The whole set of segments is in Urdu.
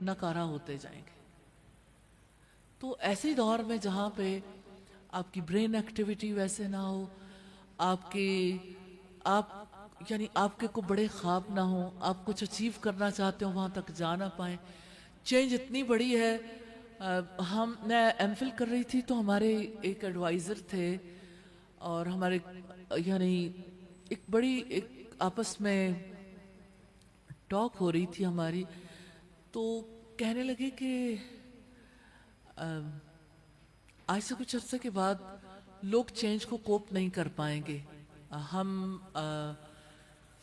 ناکارہ ہوتے جائیں گے. تو ایسے دور میں جہاں پہ آپ کی برین ایکٹیویٹی ویسے نہ ہو، آپ یعنی آپ کے کو بڑے خواب نہ ہوں، آپ کچھ اچیو کرنا چاہتے ہو وہاں تک جا نہ پائیں، چینج اتنی بڑی ہے. میں ایم فل کر رہی تھی تو ہمارے ایک ایڈوائزر تھے، اور ہمارے یعنی ایک آپس میں ٹاک ہو رہی تھی ہماری، تو کہنے لگے کہ آج سے کچھ عرصے کے بعد لوگ چینج کو کوپ نہیں کر پائیں گے. ہم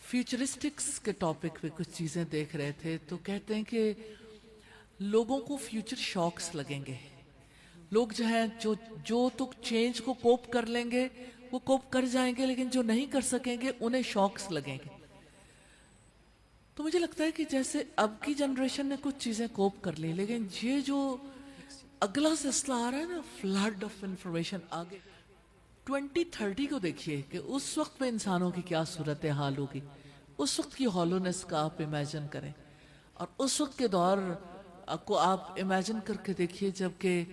فیوچرسٹکس کے ٹاپک پہ کچھ چیزیں دیکھ رہے تھے، تو کہتے ہیں کہ لوگوں کو فیوچر شاکس لگیں گے. لوگ جو ہیں جو تو چینج کو کوپ کر لیں گے وہ کوپ کر جائیں گے، لیکن جو نہیں کر سکیں گے انہیں شاکس لگیں گے. تو مجھے لگتا ہے کہ جیسے اب کی جنریشن نے کچھ چیزیں کوپ کر لی، لیکن یہ جو اگلا سلسلہ آ رہا ہے نا، فلڈ آف انفارمیشن آگے 2030 کو دیکھیے کہ اس وقت میں انسانوں کی کیا صورتحال ہوگی. اس وقت کی ہالونیس کا آپ امیجن کریں، اور اس وقت کے دور کو آپ امیجن کر کے دیکھیے جب کہ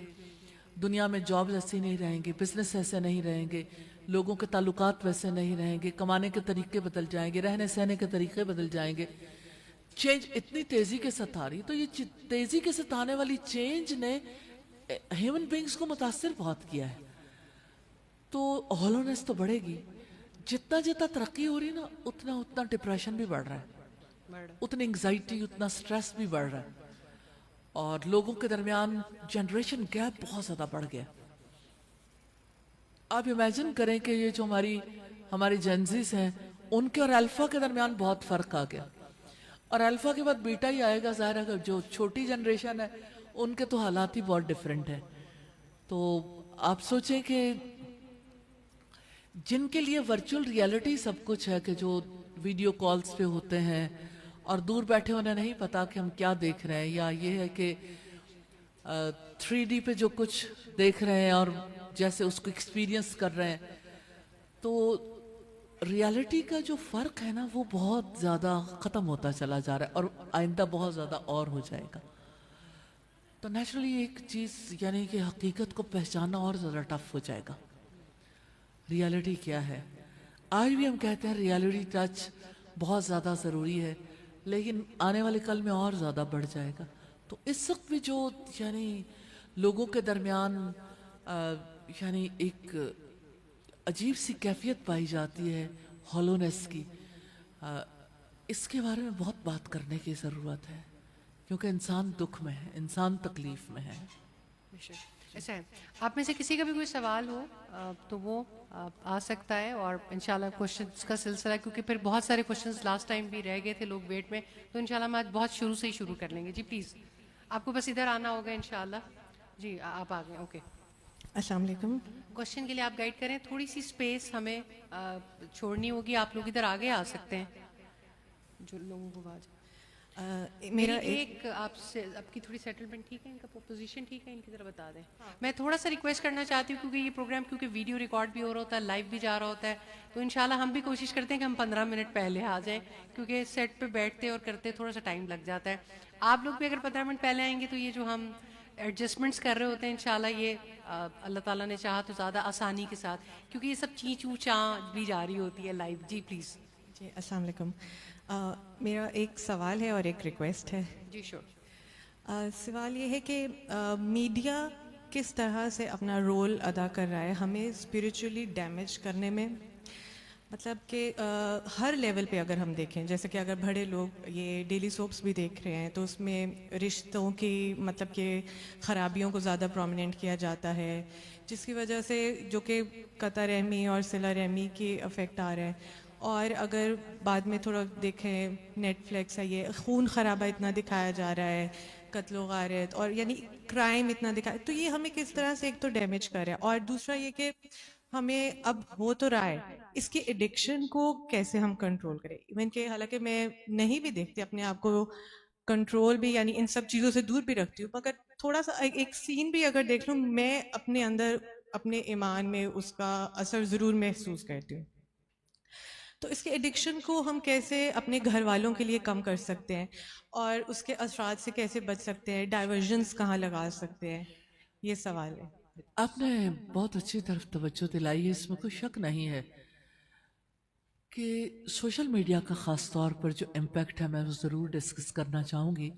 دنیا میں جابز ایسی نہیں رہیں گے، بزنس ایسے نہیں رہیں گے، لوگوں کے تعلقات ویسے نہیں رہیں گے، کمانے کے طریقے بدل جائیں گے، رہنے سہنے کے طریقے بدل جائیں گے. چینج اتنی تیزی کے ساتھ آ رہی، تو یہ تیزی کے ساتھ آنے والی چینج نے ہیومن بینگز کو متاثر بہت کیا ہے. تو ہالونیس تو بڑھے گی. جتنا جتنا ترقی ہو رہی نا، اتنا ڈپریشن بھی بڑھ رہا ہے، اتنی انگزائٹی، اتنا سٹریس بھی بڑھ رہا ہے، اور لوگوں کے درمیان جنریشن گیپ بہت زیادہ بڑھ گیا. آپ امیجن کریں کہ یہ جو ہماری جنزیز ہیں، ان کے اور الفا کے درمیان بہت فرق آ گیا، اور الفا کے بعد بیٹا ہی آئے گا. ظاہر ہے جو چھوٹی جنریشن ہے ان کے تو حالات ہی بہت ڈیفرنٹ ہیں. تو آپ سوچیں کہ جن کے لیے ورچوئل ریالٹی سب کچھ ہے، کہ جو ویڈیو کالز پہ ہوتے ہیں اور دور بیٹھے انہیں نہیں پتا کہ ہم کیا دیکھ رہے ہیں، یا یہ ہے کہ 3D پہ جو کچھ دیکھ رہے ہیں اور جیسے اس کو ایکسپیرینس کر رہے ہیں، تو ریالٹی کا جو فرق ہے نا وہ بہت زیادہ ختم ہوتا چلا جا رہا ہے، اور آئندہ بہت زیادہ اور ہو جائے گا. تو نیچرلی ایک چیز یعنی کہ حقیقت کو پہچاننا اور زیادہ ٹف ہو جائے گا. ریالٹی کیا ہے؟ آج بھی ہم کہتے ہیں ریالٹی ٹچ بہت زیادہ ضروری ہے، لیکن آنے والے کل میں اور زیادہ بڑھ جائے گا. تو اس وقت بھی جو یعنی لوگوں کے درمیان یعنی ایک عجیب سی کیفیت پائی جاتی ہے ہالونیس کی، اس کے بارے میں بہت بات کرنے کی ضرورت ہے، کیونکہ انسان دکھ میں ہے، انسان تکلیف میں ہے. ایسا ہے، آپ میں سے کسی کا بھی کوئی سوال ہو تو وہ آ سکتا ہے، اور انشاءاللہ کوشچنس کا سلسلہ، کیونکہ پھر بہت سارے کوشچنس لاسٹ ٹائم بھی رہ گئے تھے لوگ ویٹ میں، تو انشاءاللہ ہم آج بہت شروع سے ہی شروع کر لیں گے. جی پلیز، آپ کو بس ادھر آنا ہوگا انشاءاللہ. جی آپ آ گئے، اوکے. السلام علیکم. کوشچن کے لیے آپ گائیڈ کریں، تھوڑی سی اسپیس ہمیں چھوڑنی ہوگی. آپ لوگ ادھر آگے آ سکتے ہیں جو لوگوں کو آواز. میری میرا ایک آپ سے، آپ کی تھوڑی سیٹلمنٹ ٹھیک ہے، ان کا پوزیشن ٹھیک ہے، ان کی طرح بتا دیں. میں تھوڑا سا ریکویسٹ کرنا چاہتی ہوں، کیونکہ یہ پروگرام کیونکہ ویڈیو ریکارڈ بھی ہو رہا ہوتا ہے، لائیو بھی جا رہا ہوتا ہے، تو انشاءاللہ ہم بھی کوشش کرتے ہیں کہ ہم 15 منٹ پہلے آ جائیں، کیونکہ سیٹ پہ بیٹھتے اور کرتے تھوڑا سا ٹائم لگ جاتا ہے. آپ لوگ بھی اگر 15 منٹ پہلے آئیں گے تو یہ جو ہم ایڈجسٹمنٹس کر رہے ہوتے ہیں انشاءاللہ یہ اللہ تعالیٰ نے چاہا تو زیادہ آسانی کے ساتھ، کیونکہ یہ سب چیں چوں چاں بھی جاری ہوتی ہے لائیو. G please. جی السلام علیکم. میرا ایک سوال ہے اور ایک ریکویسٹ ہے. جی شور. سوال یہ ہے کہ میڈیا کس طرح سے اپنا رول ادا کر رہا ہے ہمیں اسپریچولی ڈیمیج کرنے میں. مطلب کہ ہر لیول پہ اگر ہم دیکھیں، جیسے کہ اگر بڑے لوگ یہ ڈیلی سوپس بھی دیکھ رہے ہیں تو اس میں رشتوں کی مطلب کہ خرابیوں کو زیادہ پرومیننٹ کیا جاتا ہے، جس کی وجہ سے جو کہ قطع رحمی اور صلہ رحمی کی افیکٹ آ رہا ہے. اور اگر بعد میں تھوڑا دیکھیں نیٹ فلیکس ہے، یہ خون خرابہ اتنا دکھایا جا رہا ہے، قتل و غارت، اور یعنی کرائم اتنا دکھایا، تو یہ ہمیں کس طرح سے ایک تو ڈیمیج کر رہا ہے، اور دوسرا یہ کہ ہمیں اب ہو تو رہا ہے اس کی ایڈکشن کو کیسے ہم کنٹرول کریں. ایون کہ حالانکہ میں نہیں بھی دیکھتی اپنے آپ کو کنٹرول بھی، یعنی ان سب چیزوں سے دور بھی رکھتی ہوں، مگر تھوڑا سا ایک سین بھی اگر دیکھ لوں میں اپنے اندر اپنے ایمان میں اس کا اثر ضرور محسوس کرتی ہوں. تو اس کے ایڈکشن کو ہم کیسے اپنے گھر والوں کے لیے کم کر سکتے ہیں اور اس کے اثرات سے کیسے بچ سکتے ہیں، ڈائیورژنس کہاں لگا سکتے ہیں، یہ سوال ہے. آپ نے بہت اچھی طرف توجہ دلائی ہے. اس میں کوئی شک نہیں ہے کہ سوشل میڈیا کا خاص طور پر جو امپیکٹ ہے میں وہ ضرور ڈسکس کرنا چاہوں گی.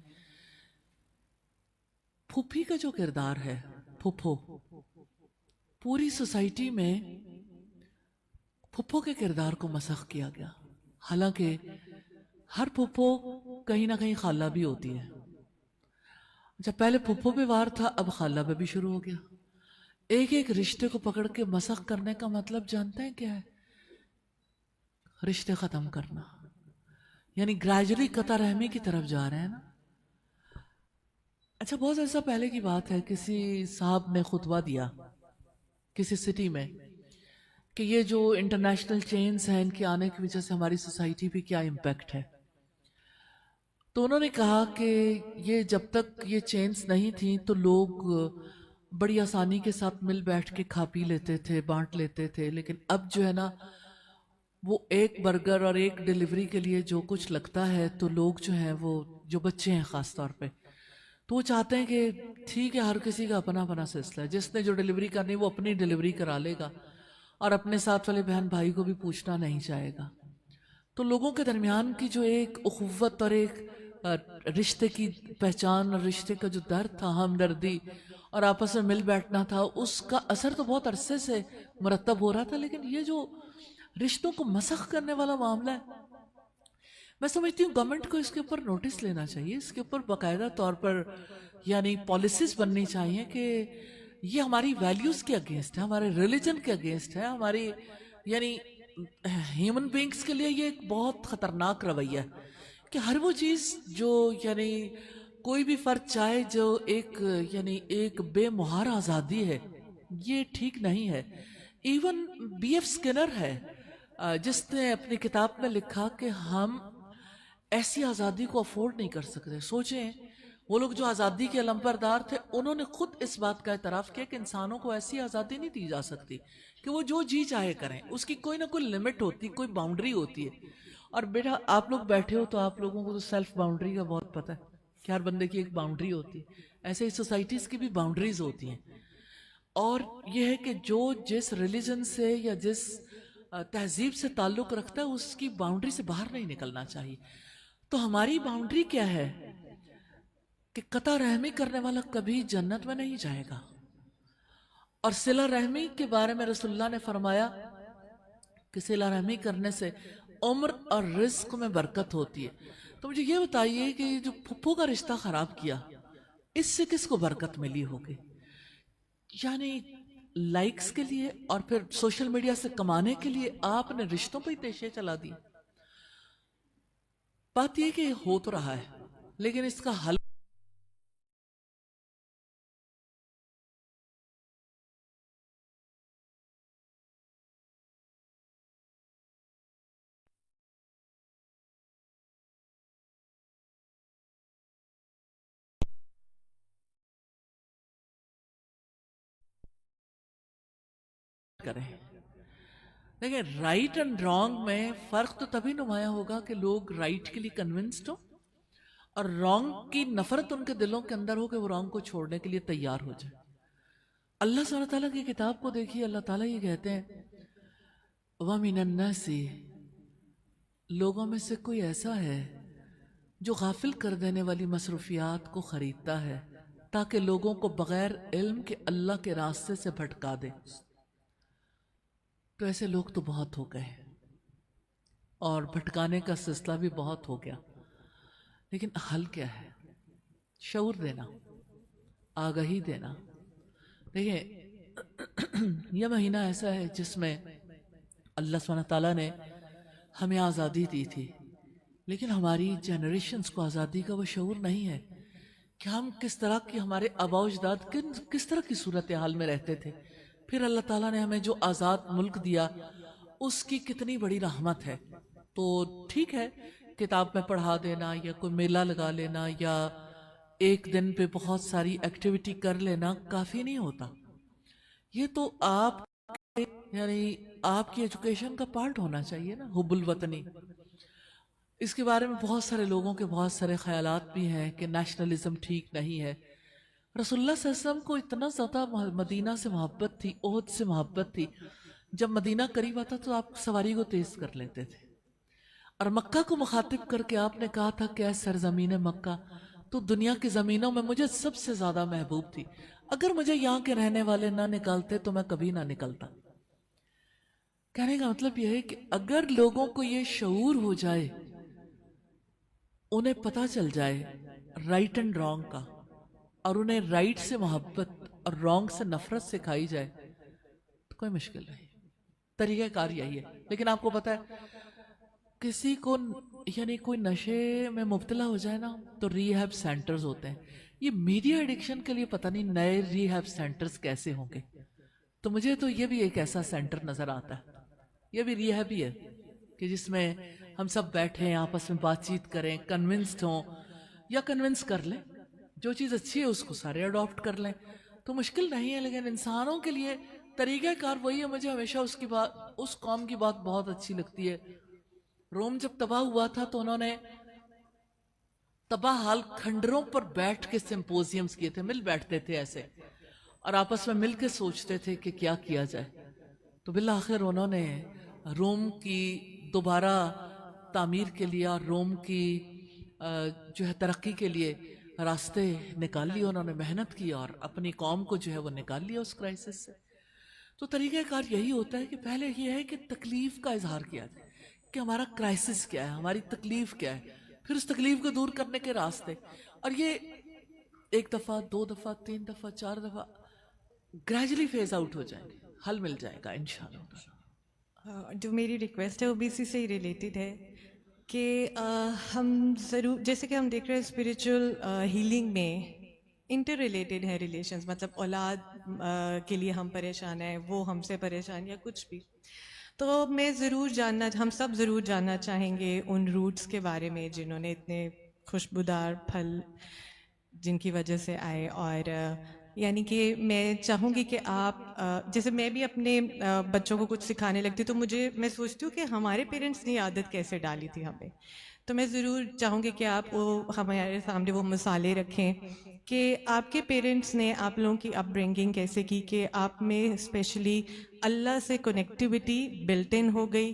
پھوپھی کا جو کردار ہے، پھوپھو، پوری سوسائٹی میں پھوپھو کے کردار کو مسخ کیا گیا. حالانکہ ہر پھوپھو کہیں نہ کہیں خالہ بھی ہوتی ہے. جب پہلے پھوپھو پہ وار تھا، اب خالہ پہ بھی شروع ہو گیا. ایک ایک رشتے کو پکڑ کے مسخ کرنے کا مطلب جانتے ہیں کیا ہے؟ رشتے ختم کرنا. یعنی گریجولی قطع رحمی کی طرف جا رہے ہیں نا. اچھا، بہت عرصہ پہلے کی بات ہے، کسی صاحب نے خطبہ دیا کسی سٹی میں کہ یہ جو انٹرنیشنل چینز ہیں ان کے آنے کی وجہ سے ہماری سوسائٹی پہ کیا امپیکٹ ہے. تو انہوں نے کہا کہ یہ جب تک یہ چینز نہیں تھیں تو لوگ بڑی آسانی کے ساتھ مل بیٹھ کے کھا پی لیتے تھے، بانٹ لیتے تھے. لیکن اب جو ہے نا، وہ ایک برگر اور ایک ڈیلیوری کے لیے جو کچھ لگتا ہے تو لوگ جو ہیں، وہ جو بچے ہیں خاص طور پہ، تو وہ چاہتے ہیں کہ ٹھیک ہے، ہر کسی کا اپنا اپنا سلسلہ ہے. جس نے جو ڈیلیوری کرنی وہ اپنی ڈیلیوری کرا لے گا اور اپنے ساتھ والے بہن بھائی کو بھی پوچھنا نہیں چاہے گا. تو لوگوں کے درمیان کی جو ایک اخوت اور ایک رشتے کی پہچان اور رشتے کا جو درد تھا، ہمدردی اور آپس میں مل بیٹھنا تھا، اس کا اثر تو بہت عرصے سے مرتب ہو رہا تھا. لیکن یہ جو رشتوں کو مسخ کرنے والا معاملہ ہے، میں سمجھتی ہوں گورنمنٹ کو اس کے اوپر نوٹس لینا چاہیے. اس کے اوپر باقاعدہ طور پر یعنی پالیسیز بننی چاہیے کہ یہ ہماری ویلیوز کے اگینسٹ ہے، ہمارے ریلیجن کے اگینسٹ ہے، ہماری یعنی ہیومن بینگز کے لیے یہ ایک بہت خطرناک رویہ ہے کہ ہر وہ چیز جو یعنی کوئی بھی فرد چاہے جو یعنی ایک بے مہار آزادی ہے، یہ ٹھیک نہیں ہے. ایون بی ایف سکنر ہے جس نے اپنی کتاب میں لکھا کہ ہم ایسی آزادی کو افورڈ نہیں کر سکتے. سوچیں، وہ لوگ جو آزادی کے علمبردار تھے، انہوں نے خود اس بات کا اعتراف کیا کہ انسانوں کو ایسی آزادی نہیں دی جا سکتی کہ وہ جو جی چاہے کریں. اس کی کوئی نہ کوئی لمٹ ہوتی، کوئی باؤنڈری ہوتی ہے. اور بیٹا، آپ لوگ بیٹھے ہو تو آپ لوگوں کو تو سیلف باؤنڈری کا بہت پتہ ہے کہ ہر بندے کی ایک باؤنڈری ہوتی ہے. ایسے ہی سوسائٹیز کی بھی باؤنڈریز ہوتی ہیں. اور یہ ہے کہ جو جس ریلیجن سے یا جس تہذیب سے تعلق رکھتا ہے، اس کی باؤنڈری سے باہر نہیں نکلنا چاہیے. تو ہماری باؤنڈری کیا ہے کہ قطع رحمی کرنے والا کبھی جنت میں نہیں جائے گا. اور صلہ رحمی کے بارے میں رسول اللہ نے فرمایا کہ صلہ رحمی کرنے سے عمر اور رزق میں برکت ہوتی ہے. تو مجھے یہ بتائیے کہ جو پھپھو کا رشتہ خراب کیا، اس سے کس کو برکت ملی ہوگی؟ یعنی لائکس کے لیے اور پھر سوشل میڈیا سے کمانے کے لیے آپ نے رشتوں پہ ہی تیشے چلا دی. بات یہ کہ ہو تو رہا ہے، لیکن اس کا حل کریں. دیکھیں، رائٹ اینڈ رانگ میں فرق تو تبھی نمایاں ہوگا کہ لوگ رائٹ کے لیے کنونسڈ ہو اور رانگ کی نفرت ان کے دلوں کے اندر ہو کہ وہ رانگ کو چھوڑنے کے لیے تیار ہو جائے. اللہ سبحانہ تعالیٰ کی کتاب کو دیکھیے، اللہ تعالیٰ یہ کہتے ہیں وَمِنَ النَّاسِ، لوگوں میں سے کوئی ایسا ہے جو غافل کر دینے والی مصروفیات کو خریدتا ہے تاکہ لوگوں کو بغیر علم کے اللہ کے راستے سے بھٹکا دے. تو ایسے لوگ تو بہت ہو گئے اور بھٹکانے کا سلسلہ بھی بہت ہو گیا. لیکن حل کیا ہے؟ شعور دینا، آگاہی دینا. دیکھیں، یہ مہینہ ایسا ہے جس میں اللہ سبحانہ تعالیٰ نے ہمیں آزادی دی تھی، لیکن ہماری جنریشنز کو آزادی کا وہ شعور نہیں ہے کہ ہم کس طرح کی، ہمارے آباء و اجداد کس طرح کی صورتحال میں رہتے تھے. پھر اللہ تعالیٰ نے ہمیں جو آزاد ملک دیا، اس کی کتنی بڑی رحمت ہے. تو ٹھیک ہے، کتاب میں پڑھا دینا یا کوئی میلہ لگا لینا یا ایک دن پہ بہت ساری ایکٹیویٹی کر لینا کافی نہیں ہوتا. یہ تو آپ یعنی آپ کی ایجوکیشن کا پارٹ ہونا چاہیے نا حب الوطنی. اس کے بارے میں بہت سارے لوگوں کے بہت سارے خیالات بھی ہیں کہ نیشنلزم ٹھیک نہیں ہے. رسول اللہ صلی اللہ علیہ وسلم کو اتنا زیادہ مدینہ سے محبت تھی, احد سے محبت تھی, جب مدینہ قریب آتا تو آپ سواری کو تیز کر لیتے تھے. اور مکہ کو مخاطب کر کے آپ نے کہا تھا کہ اے سرزمین مکہ, تو دنیا کی زمینوں میں مجھے سب سے زیادہ محبوب تھی. اگر مجھے یہاں کے رہنے والے نہ نکالتے تو میں کبھی نہ نکلتا. کہنے کا مطلب یہ ہے کہ اگر لوگوں کو یہ شعور ہو جائے, انہیں پتہ چل جائے رائٹ اینڈ رانگ کا, اور انہیں رائٹ سے محبت اور رانگ سے نفرت سکھائی جائے, تو کوئی مشکل نہیں. طریقہ کار یہی ہے. لیکن آپ کو پتہ ہے کسی کو یعنی کوئی نشے میں مبتلا ہو جائے نا تو ری ہیب سینٹرز ہوتے ہیں. یہ میڈیا ایڈکشن کے لیے پتہ نہیں نئے ری ہیب سینٹرز کیسے ہوں گے. تو مجھے تو یہ بھی ایک ایسا سینٹر نظر آتا ہے, یہ بھی ری ہیب ہی ہے کہ جس میں ہم سب بیٹھیں, آپس میں بات چیت کریں, کنونسڈ ہوں یا کنونس کر لیں, جو چیز اچھی ہے اس کو سارے اڈاپٹ کر لیں. تو مشکل نہیں ہے, لیکن انسانوں کے لیے طریقہ کار وہی ہے. مجھے ہمیشہ اس قوم کی بات بہت اچھی لگتی ہے. روم جب تباہ ہوا تھا تو انہوں نے تباہ حال کھنڈروں پر بیٹھ کے سمپوزیمز کیے تھے, مل بیٹھتے تھے ایسے, اور آپس میں مل کے سوچتے تھے کہ کیا کیا جائے. تو بالآخر انہوں نے روم کی دوبارہ تعمیر کے لیے اور روم کی جو ہے ترقی کے لیے راستے نکال لیے. انہوں نے محنت کی اور اپنی قوم کو جو ہے وہ نکال لیا اس کرائسس سے. تو طریقہ کار یہی ہوتا ہے کہ پہلے یہ ہے کہ تکلیف کا اظہار کیا جائے کہ ہمارا کرائسس کیا ہے, ہماری تکلیف کیا ہے, پھر اس تکلیف کو دور کرنے کے راستے. اور یہ ایک دفعہ, دو دفعہ, تین دفعہ, چار دفعہ گریجولی فیز آؤٹ ہو جائیں گے, حل مل جائے گا انشاءاللہ. جو میری ریکویسٹ ہے وہ بھی اسی سے ہی ریلیٹڈ ہے کہ ہم ضرور, جیسے کہ ہم دیکھ رہے ہیں اسپریچول ہیلنگ میں انٹر ریلیٹڈ ہے ریلیشنز, مطلب اولاد کے لیے ہم پریشان ہیں, وہ ہم سے پریشان یا کچھ بھی. تو میں ہم سب ضرور جاننا چاہیں گے ان روٹس کے بارے میں جنہوں نے اتنے خوشبودار پھل جن کی وجہ سے آئے. اور یعنی کہ میں چاہوں گی کہ آپ, جیسے میں بھی اپنے بچوں کو کچھ سکھانے لگتی تو میں سوچتی ہوں کہ ہمارے پیرنٹس نے عادت کیسے ڈالی تھی ہمیں. تو میں ضرور چاہوں گی کہ آپ ہمارے سامنے وہ مثالیں رکھیں کہ آپ کے پیرنٹس نے آپ لوگوں کی اپ برنگنگ کیسے کی, کہ آپ میں اسپیشلی اللہ سے کنیکٹیوٹی بلٹ ان ہو گئی,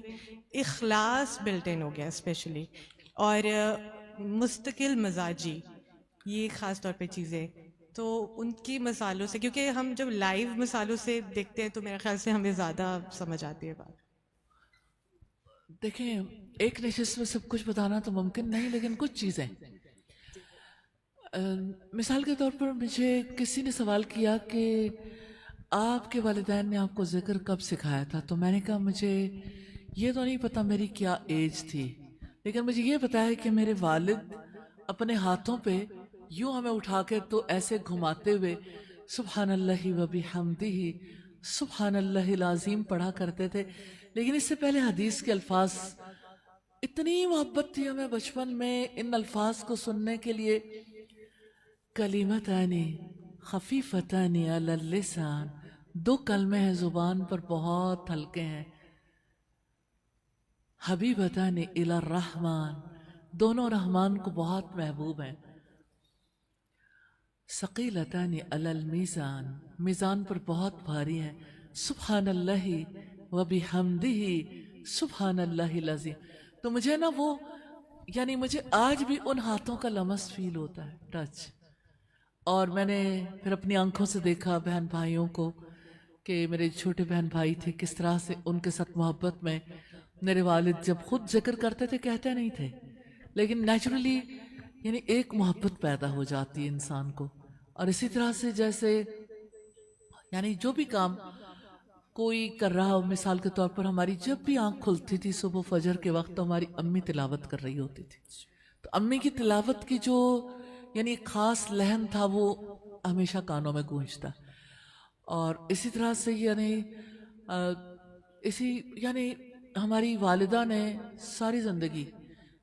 اخلاص بلٹ ان ہو گیا اسپیشلی, اور مستقل مزاجی, یہ خاص طور پہ چیزیں. تو ان کی مثالوں سے, کیونکہ ہم جب لائیو مثالوں سے دیکھتے ہیں تو میرے خیال سے ہمیں زیادہ سمجھ آتی ہے بات. دیکھیں, ایک نشست میں سب کچھ بتانا تو ممکن نہیں, لیکن کچھ چیزیں, مثال کے طور پر مجھے کسی نے سوال کیا کہ آپ کے والدین نے آپ کو ذکر کب سکھایا تھا. تو میں نے کہا مجھے یہ تو نہیں پتا میری کیا ایج تھی, لیکن مجھے یہ پتا ہے کہ میرے والد اپنے ہاتھوں پہ یوں ہمیں اٹھا کے تو ایسے گھماتے ہوئے سبحان اللہ و بحمدہ سبحان اللہ العظیم پڑھا کرتے تھے. لیکن اس سے پہلے حدیث کے الفاظ, اتنی محبت تھی ہمیں بچپن میں ان الفاظ کو سننے کے لیے. کلمتان خفیفتان علی اللسان, دو کلمے ہیں زبان پر بہت ہلکے ہیں. حبیبتان الی الرحمن, دونوں رحمان کو بہت محبوب ہیں. ثقیلتان علی المیزان, میزان پر بہت بھاری ہیں. سبحان اللہ و بحمدہ سبحان اللہ العظیم. تو مجھے نا وہ, یعنی مجھے آج بھی ان ہاتھوں کا لمس فیل ہوتا ہے, ٹچ. اور میں نے پھر اپنی آنکھوں سے دیکھا بہن بھائیوں کو کہ میرے چھوٹے بہن بھائی تھے, کس طرح سے ان کے ساتھ محبت میں میرے والد جب خود ذکر کرتے تھے کہتے نہیں تھے, لیکن نیچرلی یعنی ایک محبت پیدا ہو جاتی ہے انسان کو. اور اسی طرح سے جیسے یعنی جو بھی کام کوئی کر رہا ہو, مثال کے طور پر ہماری جب بھی آنکھ کھلتی تھی صبح فجر کے وقت تو ہماری امی تلاوت کر رہی ہوتی تھی. تو امی کی تلاوت کی جو یعنی ایک خاص لہن تھا وہ ہمیشہ کانوں میں گونجتا. اور اسی طرح سے یعنی ہماری والدہ نے ساری زندگی,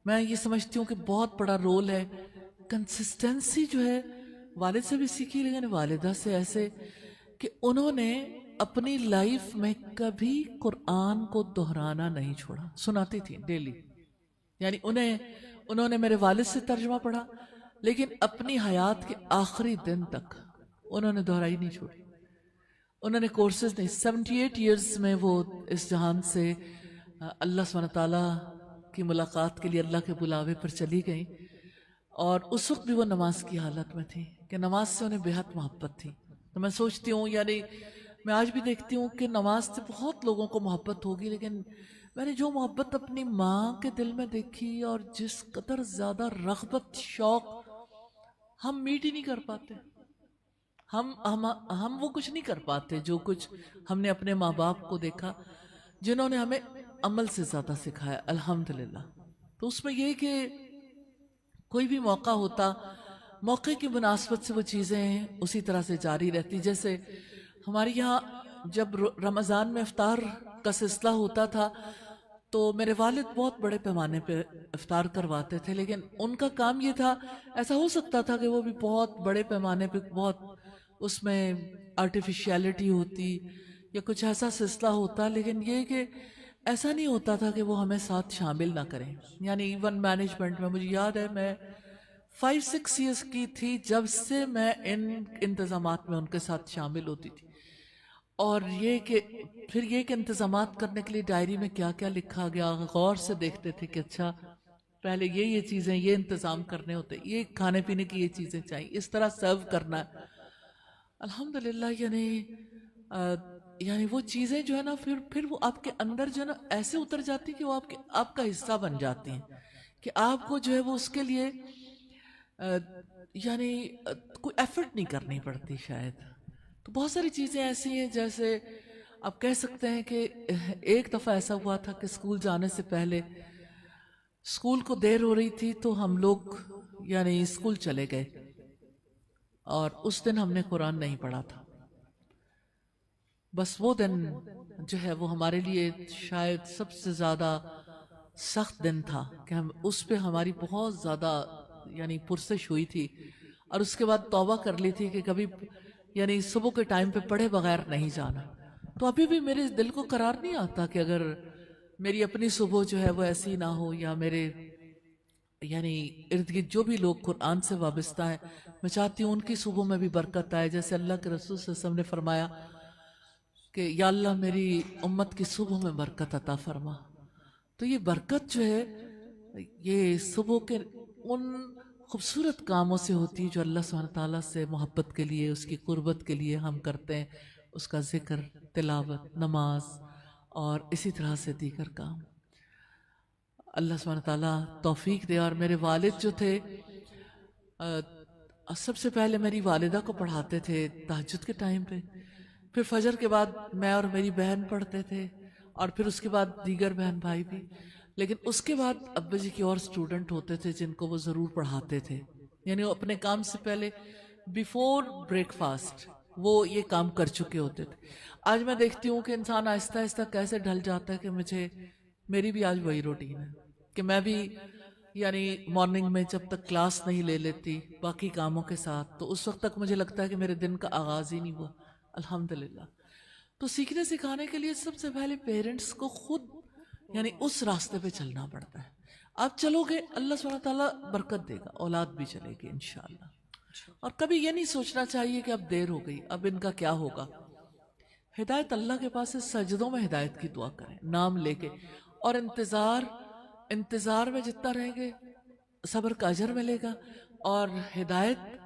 میں یہ سمجھتی ہوں کہ بہت بڑا رول ہے. کنسسٹنسی جو ہے والد سے بھی سیکھی, لیکن والدہ سے ایسے کہ انہوں نے اپنی لائف میں کبھی قرآن کو دہرانا نہیں چھوڑا. سناتی تھی ڈیلی. یعنی انہوں نے میرے والد سے ترجمہ پڑھا, لیکن اپنی حیات کے آخری دن تک انہوں نے دہرائی نہیں چھوڑی. انہوں نے کورسز نہیں. 78 ایئرز میں وہ اس جہان سے اللہ سبحانہ تعالیٰ کی ملاقات کے لیے اللہ کے بلاوے پر چلی گئیں, اور اس وقت بھی وہ نماز کی حالت میں تھی کہ نماز سے انہیں بے حد محبت تھی. تو میں سوچتی ہوں, یعنی میں آج بھی دیکھتی ہوں کہ نماز سے بہت لوگوں کو محبت ہوگی, لیکن میں نے جو محبت اپنی ماں کے دل میں دیکھی, اور جس قدر زیادہ رغبت, شوق, ہم میٹ ہی نہیں کر پاتے. ہم وہ کچھ نہیں کر پاتے جو کچھ ہم نے اپنے ماں باپ کو دیکھا, جنہوں نے ہمیں عمل سے زیادہ سکھایا الحمدللہ. تو اس میں یہ کہ کوئی بھی موقع ہوتا, موقع کی مناسبت سے وہ چیزیں اسی طرح سے جاری رہتی. جیسے ہمارے یہاں جب رمضان میں افطار کا سلسلہ ہوتا تھا تو میرے والد بہت بڑے پیمانے پہ افطار کرواتے تھے, لیکن ان کا کام یہ تھا, ایسا ہو سکتا تھا کہ وہ بھی بہت بڑے پیمانے پہ, بہت اس میں آرٹیفیشیلٹی ہوتی یا کچھ ایسا سلسلہ ہوتا, لیکن یہ کہ ایسا نہیں ہوتا تھا کہ وہ ہمیں ساتھ شامل نہ کریں. یعنی ایون مینجمنٹ میں مجھے یاد ہے, میں 5-6 ایئرس کی تھی جب سے میں ان انتظامات میں ان کے ساتھ شامل ہوتی تھی. اور یہ کہ پھر یہ کہ انتظامات کرنے کے لیے ڈائری میں کیا کیا لکھا گیا, غور سے دیکھتے تھے کہ اچھا پہلے یہ چیزیں, یہ انتظام کرنے ہوتے, یہ کھانے پینے کی یہ چیزیں چاہیے, اس طرح سرو کرنا ہے. الحمدللہ یعنی وہ چیزیں جو ہے نا پھر وہ آپ کے اندر جو ہے نا ایسے اتر جاتی کہ وہ آپ کا حصہ بن جاتی ہیں, کہ آپ کو جو ہے وہ اس کے لیے یعنی کوئی ایفرٹ نہیں کرنی پڑتی شاید. تو بہت ساری چیزیں ایسی ہیں, جیسے آپ کہہ سکتے ہیں کہ ایک دفعہ ایسا ہوا تھا کہ اسکول جانے سے پہلے اسکول کو دیر ہو رہی تھی, تو ہم لوگ یعنی اسکول چلے گئے, اور اس دن ہم نے قرآن نہیں پڑھا تھا. بس وہ دن جو ہے وہ ہمارے لیے شاید سب سے زیادہ سخت دن تھا, کہ ہم اس پہ ہماری بہت زیادہ یعنی پرسش ہوئی تھی, اور اس کے بعد توبہ کر لی تھی کہ کبھی یعنی صبح کے ٹائم پہ پڑھے بغیر نہیں جانا. تو ابھی بھی میرے دل کو قرار نہیں آتا کہ اگر میری اپنی صبح جو ہے وہ ایسی نہ ہو, یا میرے یعنی ارد گرد جو بھی لوگ قرآن سے وابستہ ہیں, میں چاہتی ہوں ان کی صبح میں بھی برکت آئے. جیسے اللہ کے رسول صلی اللہ علیہ وسلم نے فرمایا کہ یا اللہ میری امت کی صبح میں برکت عطا فرما. تو یہ برکت جو ہے یہ صبح کے ان خوبصورت کاموں سے ہوتی ہے جو اللہ سبحانہ تعالیٰ سے محبت کے لیے, اس کی قربت کے لیے ہم کرتے ہیں, اس کا ذکر, تلاوت, نماز اور اسی طرح سے دیگر کام. اللہ سبحانہ تعالیٰ توفیق دے. اور میرے والد جو تھے سب سے پہلے میری والدہ کو پڑھاتے تھے تہجد کے ٹائم پہ, پھر فجر کے بعد میں اور میری بہن پڑھتے تھے, اور پھر اس کے بعد دیگر بہن بھائی بھی. لیکن اس کے بعد ابا جی کے اور سٹوڈنٹ ہوتے تھے جن کو وہ ضرور پڑھاتے تھے, یعنی وہ اپنے کام سے پہلے بیفور بریک فاسٹ وہ یہ کام کر چکے ہوتے تھے. آج میں دیکھتی ہوں کہ انسان آہستہ آہستہ کیسے ڈھل جاتا ہے, کہ میری بھی آج وہی روٹین ہے کہ میں بھی یعنی مارننگ میں جب تک کلاس نہیں لے لیتی باقی کاموں کے ساتھ, تو اس وقت تک مجھے لگتا ہے کہ میرے دن کا آغاز ہی نہیں ہوا. الحمدللہ. تو سیکھنے سکھانے کے لیے سب سے پہلے پیرنٹس کو خود یعنی اس راستے پہ چلنا پڑتا ہے. آپ چلو گے اللہ سبحانہ تعالیٰ برکت دے گا, اولاد بھی چلے گی انشاءاللہ. اور کبھی یہ نہیں سوچنا چاہیے کہ اب دیر ہو گئی, اب ان کا کیا ہوگا. ہدایت اللہ کے پاس ہے, سجدوں میں ہدایت کی دعا کریں نام لے کے, اور انتظار میں جتنا رہیں گے صبر کا اجر ملے گا. اور ہدایت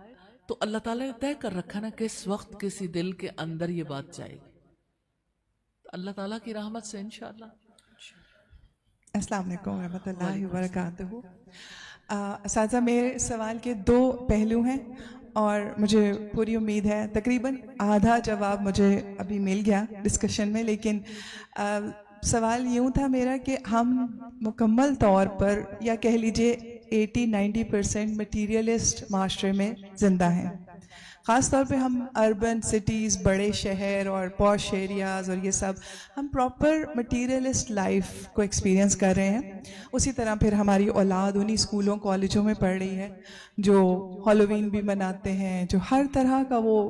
تو اللہ تعالیٰ نے طے کر رکھا نا کس وقت کسی دل کے اندر یہ بات جائے گی. اللہ تعالیٰ کی رحمت سے انشاءاللہ. السلام علیکم ورحمۃ اللہ وبرکاتہ. اساتذہ میرے سوال کے 2 پہلو ہیں, اور مجھے پوری امید ہے تقریباً آدھا جواب مجھے ابھی مل گیا ڈسکشن میں. لیکن سوال یوں تھا میرا کہ ہم مکمل طور پر یا کہہ لیجئے 80-90% مٹیریلسٹ معاشرے میں زندہ ہیں. خاص طور پہ ہم اربن سٹیز, بڑے شہر اور پوش ایریاز اور یہ سب, ہم پراپر مٹیریلسٹ لائف کو ایکسپیرینس کر رہے ہیں. اسی طرح پھر ہماری اولاد انہی اسکولوں کالجوں میں پڑھ رہی ہے جو ہالووین بھی مناتے ہیں, جو ہر طرح کا وہ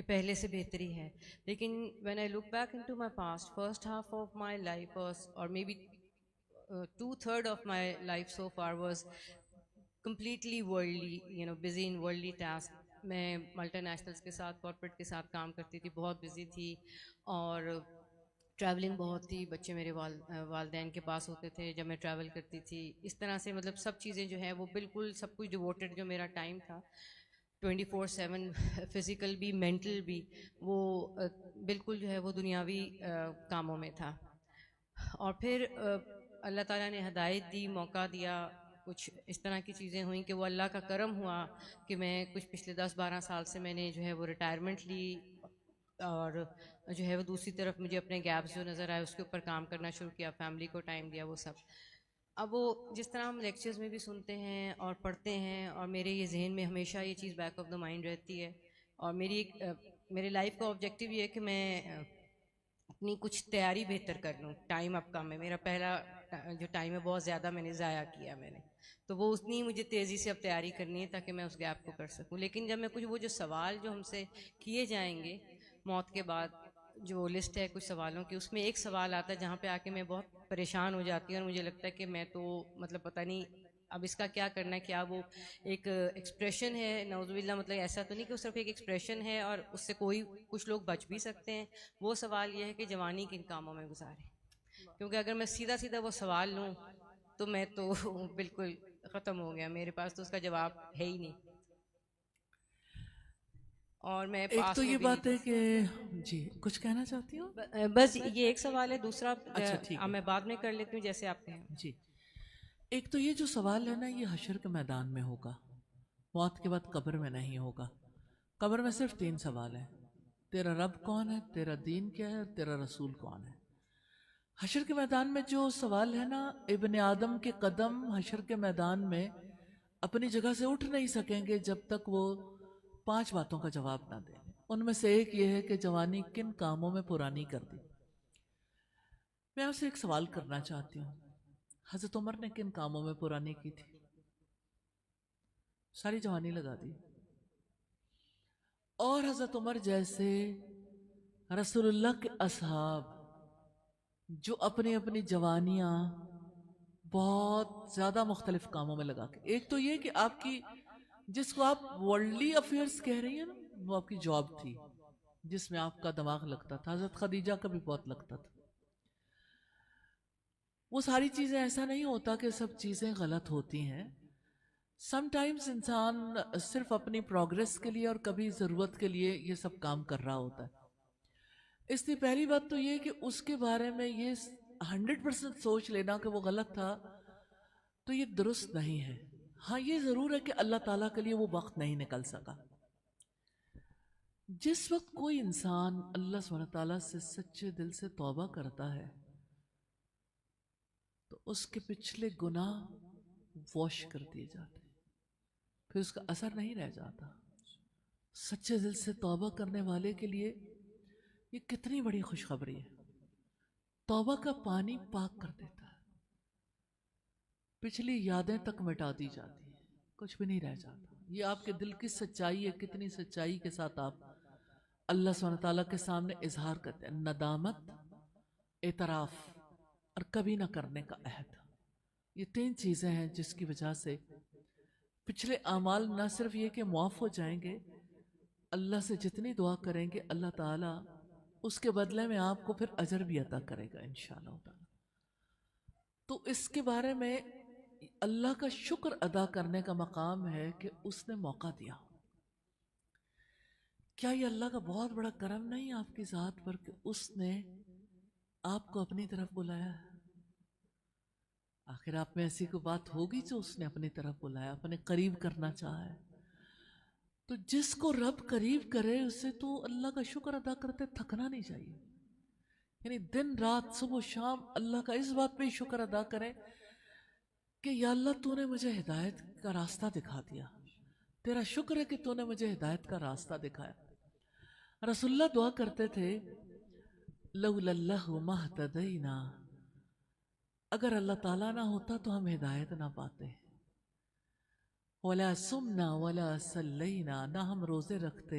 کہ پہلے سے بہتری ہے. لیکن when I look back into my past, first half of my life اور may be 2/3 of my life so far was completely worldly, busy in worldly task. میں ملٹی نیشنلس کے ساتھ, کارپوریٹ کے ساتھ کام کرتی تھی, بہت بزی تھی, اور ٹریولنگ بہت تھی. بچے میرے والدین کے پاس ہوتے تھے جب میں ٹریول کرتی تھی. اس طرح سے مطلب سب چیزیں جو ہیں وہ بالکل سب کچھ ڈیووٹڈ, جو میرا ٹائم تھا 24/7, فزیکل بھی مینٹل بھی, وہ بالکل جو ہے وہ دنیاوی کاموں میں تھا. اور پھر اللہ تعالیٰ نے ہدایت دی, موقع دیا, کچھ اس طرح کی چیزیں ہوئیں کہ وہ اللہ کا کرم ہوا کہ میں کچھ پچھلے 10-12 سال سے میں نے جو ہے وہ ریٹائرمنٹ لی, اور جو ہے وہ دوسری طرف مجھے اپنے گیپس جو نظر آئے اس کے اوپر کام کرنا شروع کیا, فیملی کو ٹائم دیا, وہ سب. اب وہ جس طرح ہم لیکچرز میں بھی سنتے ہیں اور پڑھتے ہیں, اور میرے یہ ذہن میں ہمیشہ یہ چیز بیک آف دا مائنڈ رہتی ہے, اور میری لائف کا آبجیکٹیو یہ ہے کہ میں اپنی کچھ تیاری بہتر کر لوں. ٹائم اب کم ہے, میرا پہلا جو ٹائم ہے بہت زیادہ میں نے ضائع کیا میں نے, تو وہ اتنی مجھے تیزی سے اب تیاری کرنی ہے تاکہ میں اس گیپ کو کر سکوں. لیکن جب میں کچھ وہ جو سوال جو ہم سے کیے جائیں گے موت کے بعد, جو لسٹ ہے کچھ سوالوں کی, اس میں ایک سوال آتا ہے جہاں پہ آ کے میں بہت پریشان ہو جاتی ہوں, اور مجھے لگتا ہے کہ میں تو مطلب پتہ نہیں اب اس کا کیا کرنا ہے. کیا وہ ایک ایکسپریشن ہے, نعوذ باللہ, مطلب ایسا تو نہیں کہ وہ صرف ایک ایکسپریشن ہے اور اس سے کچھ لوگ بچ بھی سکتے ہیں. وہ سوال یہ ہے کہ جوانی کن کاموں میں گزارے, کیونکہ اگر میں سیدھا سیدھا وہ سوال لوں تو میں تو بالکل ختم ہو گیا, میرے پاس تو اس کا جواب ہے ہی نہیں, اور میں ایک پاس تو ہو یہ بھی نہیں بات ہے کہ جی کچھ کہنا چاہتی ہوں. بس یہ ایک سوال ہے, دوسرا اچھا ٹھیک ہے, میں بعد میں کر لیتی ہوں جیسے آپ کہیں. جی ایک تو یہ جو سوال ہے نا, یہ حشر کے میدان میں ہوگا, موت کے بعد قبر میں نہیں ہوگا. قبر میں صرف 3 سوال ہیں, تیرا رب کون ہے, تیرا دین کیا ہے, اور تیرا رسول کون ہے. حشر کے میدان میں جو سوال ہے نا, ابن آدم کے قدم حشر کے میدان میں اپنی جگہ سے اٹھ نہیں سکیں گے جب تک وہ 5 باتوں کا جواب نہ دیں. ان میں سے ایک یہ ہے کہ جوانی کن کاموں میں پرانی کر دی. میں آپ سے ایک سوال کرنا چاہتی ہوں, حضرت عمر نے کن کاموں میں پرانی کی تھی؟ ساری جوانی لگا دی. اور حضرت عمر جیسے رسول اللہ کے اصحاب جو اپنی اپنی جوانیاں بہت زیادہ مختلف کاموں میں لگا کے, ایک تو یہ کہ آپ کی جس کو آپ ورلڈلی افیئرس کہہ رہی ہیں نا, وہ آپ کی جاب تھی جس میں آپ کا دماغ لگتا تھا. حضرت خدیجہ کا بھی بہت لگتا تھا. وہ ساری چیزیں, ایسا نہیں ہوتا کہ سب چیزیں غلط ہوتی ہیں. سم ٹائمز انسان صرف اپنی پروگریس کے لیے اور کبھی ضرورت کے لیے یہ سب کام کر رہا ہوتا ہے. اس لیے پہلی بات تو یہ کہ اس کے بارے میں یہ 100% سوچ لینا کہ وہ غلط تھا تو یہ درست نہیں ہے. ہاں یہ ضرور ہے کہ اللہ تعالیٰ کے لیے وہ وقت نہیں نکل سکا. جس وقت کوئی انسان اللہ سبحانہ تعالیٰ سے سچے دل سے توبہ کرتا ہے تو اس کے پچھلے گناہ واش کر دیے جاتے ہیں, پھر اس کا اثر نہیں رہ جاتا. سچے دل سے توبہ کرنے والے کے لیے یہ کتنی بڑی خوشخبری ہے. توبہ کا پانی پاک کر دیتا ہے, پچھلی یادیں تک مٹا دی جاتی ہیں, کچھ بھی نہیں رہ جاتا. یہ آپ کے دل کی سچائی ہے, کتنی سچائی کے ساتھ آپ اللہ سبحانہ تعالیٰ کے سامنے اظہار کرتے ہیں. ندامت, اعتراف اور کبھی نہ کرنے کا عہد, یہ 3 چیزیں ہیں جس کی وجہ سے پچھلے اعمال نہ صرف یہ کہ معاف ہو جائیں گے, اللہ سے جتنی دعا کریں گے اللہ تعالیٰ اس کے بدلے میں آپ کو پھر اجر بھی عطا کرے گا انشاءاللہ تعالیٰ. تو اس کے بارے میں اللہ کا شکر ادا کرنے کا مقام ہے کہ اس نے موقع دیا. کیا یہ اللہ کا بہت بڑا کرم نہیں آپ کی ذات پر کہ اس نے آپ کو اپنی طرف بلایا ہے؟ آخر آپ میں ایسی کوئی بات ہوگی جو اس نے اپنی طرف بلایا, اپنے قریب کرنا چاہا ہے. تو جس کو رب قریب کرے اسے تو اللہ کا شکر ادا کرتے تھکنا نہیں چاہیے. یعنی دن رات صبح و شام اللہ کا اس بات پہ ہی شکر ادا کرے کہ یا اللہ تو نے مجھے ہدایت کا راستہ دکھا دیا, تیرا شکر ہے کہ تو نے مجھے ہدایت کا راستہ دکھایا. رسول اللہ دعا کرتے تھے لولا اللہ ما اهتدینا, اگر اللہ تعالیٰ نہ ہوتا تو ہم ہدایت نہ پاتے. ولا سمنا ولا صلینا, نہ ہم روزے رکھتے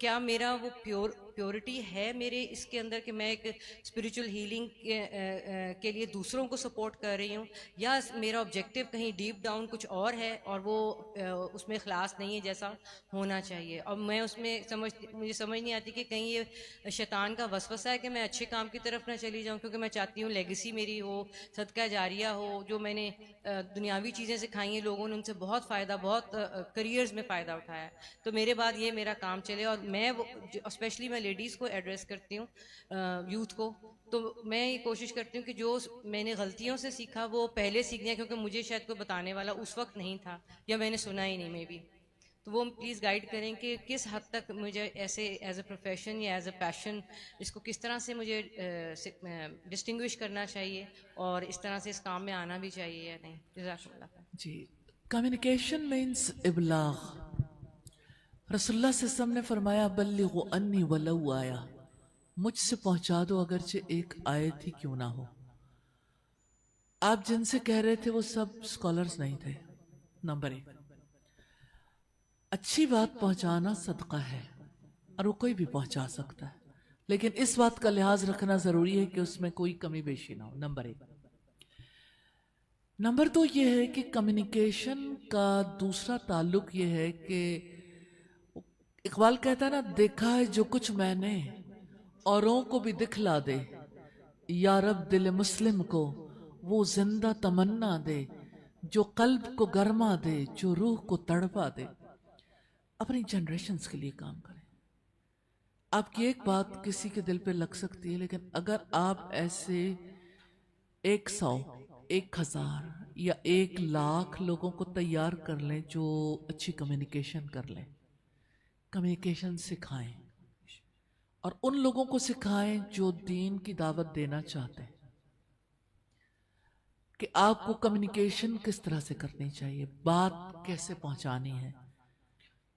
کیا میرا وہ پیورٹی ہے میرے اس کے اندر کہ میں ایک اسپریچول ہیلنگ کے لیے دوسروں کو سپورٹ کر رہی ہوں, یا میرا آبجیکٹیو کہیں ڈیپ ڈاؤن کچھ اور ہے اور وہ اس میں اخلاص نہیں ہے جیسا ہونا چاہیے. اور میں اس میں مجھے سمجھ نہیں آتی کہ کہیں یہ شیطان کا وسوسہ ہے کہ میں اچھے کام کی طرف نہ چلی جاؤں, کیونکہ میں چاہتی ہوں لیگیسی میری ہو, صدقہ جاریہ ہو, جو میں نے دنیاوی چیزیں سکھائی ہیں لوگوں نے ان سے بہت فائدہ, بہت کریئرز میں فائدہ اٹھایا ہے, تو میرے بعد یہ میرا کام چلے. اور میں اسپیشلی میں لیڈیز کو ایڈریس کرتی ہوں, یوتھ کو, تو میں یہ کوشش کرتی ہوں کہ جو میں نے غلطیوں سے سیکھا وہ پہلے سیکھ لیں, کیونکہ مجھے شاید کوئی بتانے والا اس وقت نہیں تھا یا میں نے سنا ہی نہیں میں بھی. تو وہ پلیز گائیڈ کریں کہ کس حد تک مجھے ایسے ایز اے پروفیشن یا ایز اے پیشن اس کو کس طرح سے مجھے ڈسٹنگوش کرنا چاہیے اور اس طرح سے اس کام میں آنا بھی چاہیے یا نہیں. جزاک اللہ خیر. جی, کمیونیکیشن مینس ابلاغ. رسول اللہ صلی اللہ علیہ وسلم نے فرمایا بلغوا انی ولو آیا, مجھ سے پہنچا دو اگرچہ ایک آیت ہی کیوں نہ ہو. آپ جن سے کہہ رہے تھے وہ سب اسکالرز نہیں تھے. نمبر 1, اچھی بات پہنچانا صدقہ ہے اور وہ کوئی بھی پہنچا سکتا ہے, لیکن اس بات کا لحاظ رکھنا ضروری ہے کہ اس میں کوئی کمی بیشی نہ ہو. نمبر 1. نمبر 2 یہ ہے کہ کمیونیکیشن کا دوسرا تعلق یہ ہے کہ اقبال کہتا ہے نا, دیکھا ہے جو کچھ میں نے اوروں کو بھی دکھلا دے, یا رب دل مسلم کو وہ زندہ تمنا دے, جو قلب کو گرما دے, جو روح کو تڑپا دے. اپنی جنریشنز کے لیے کام کریں. آپ کی ایک بات کسی کے دل پہ لگ سکتی ہے, لیکن اگر آپ ایسے 100, 1000 یا 1,00,000 لوگوں کو تیار کر لیں جو اچھی کمیونیکیشن کر لیں, کمیونیکیشن سکھائیں, اور ان لوگوں کو سکھائیں جو دین کی دعوت دینا چاہتے ہیں کہ آپ کو کمیونیکیشن کس طرح سے کرنی چاہیے, بات کیسے پہنچانی ہے.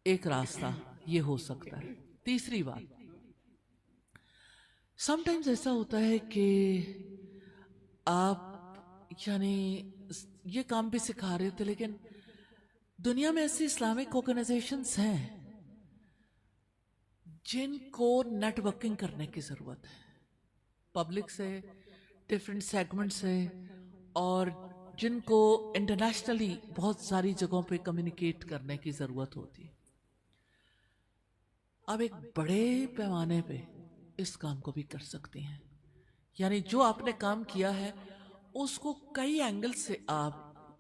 ایک راستہ یہ ہو سکتا ہے. تیسری بات, سم ٹائمز ایسا ہوتا ہے کہ آپ یعنی یہ کام بھی سکھا رہے تھے, لیکن دنیا میں ایسی اسلامک آرگنائزیشنز ہیں جن کو نیٹ ورکنگ کرنے کی ضرورت ہے, پبلک سے, ڈفرینٹ سیگمنٹ سے, اور جن کو انٹرنیشنلی بہت ساری جگہوں پہ کمیونیکیٹ کرنے کی ضرورت ہوتی ہے. آپ ایک بڑے پیمانے پہ اس کام کو بھی کر سکتے ہیں, یعنی جو آپ نے کام کیا ہے اس کو کئی اینگل سے آپ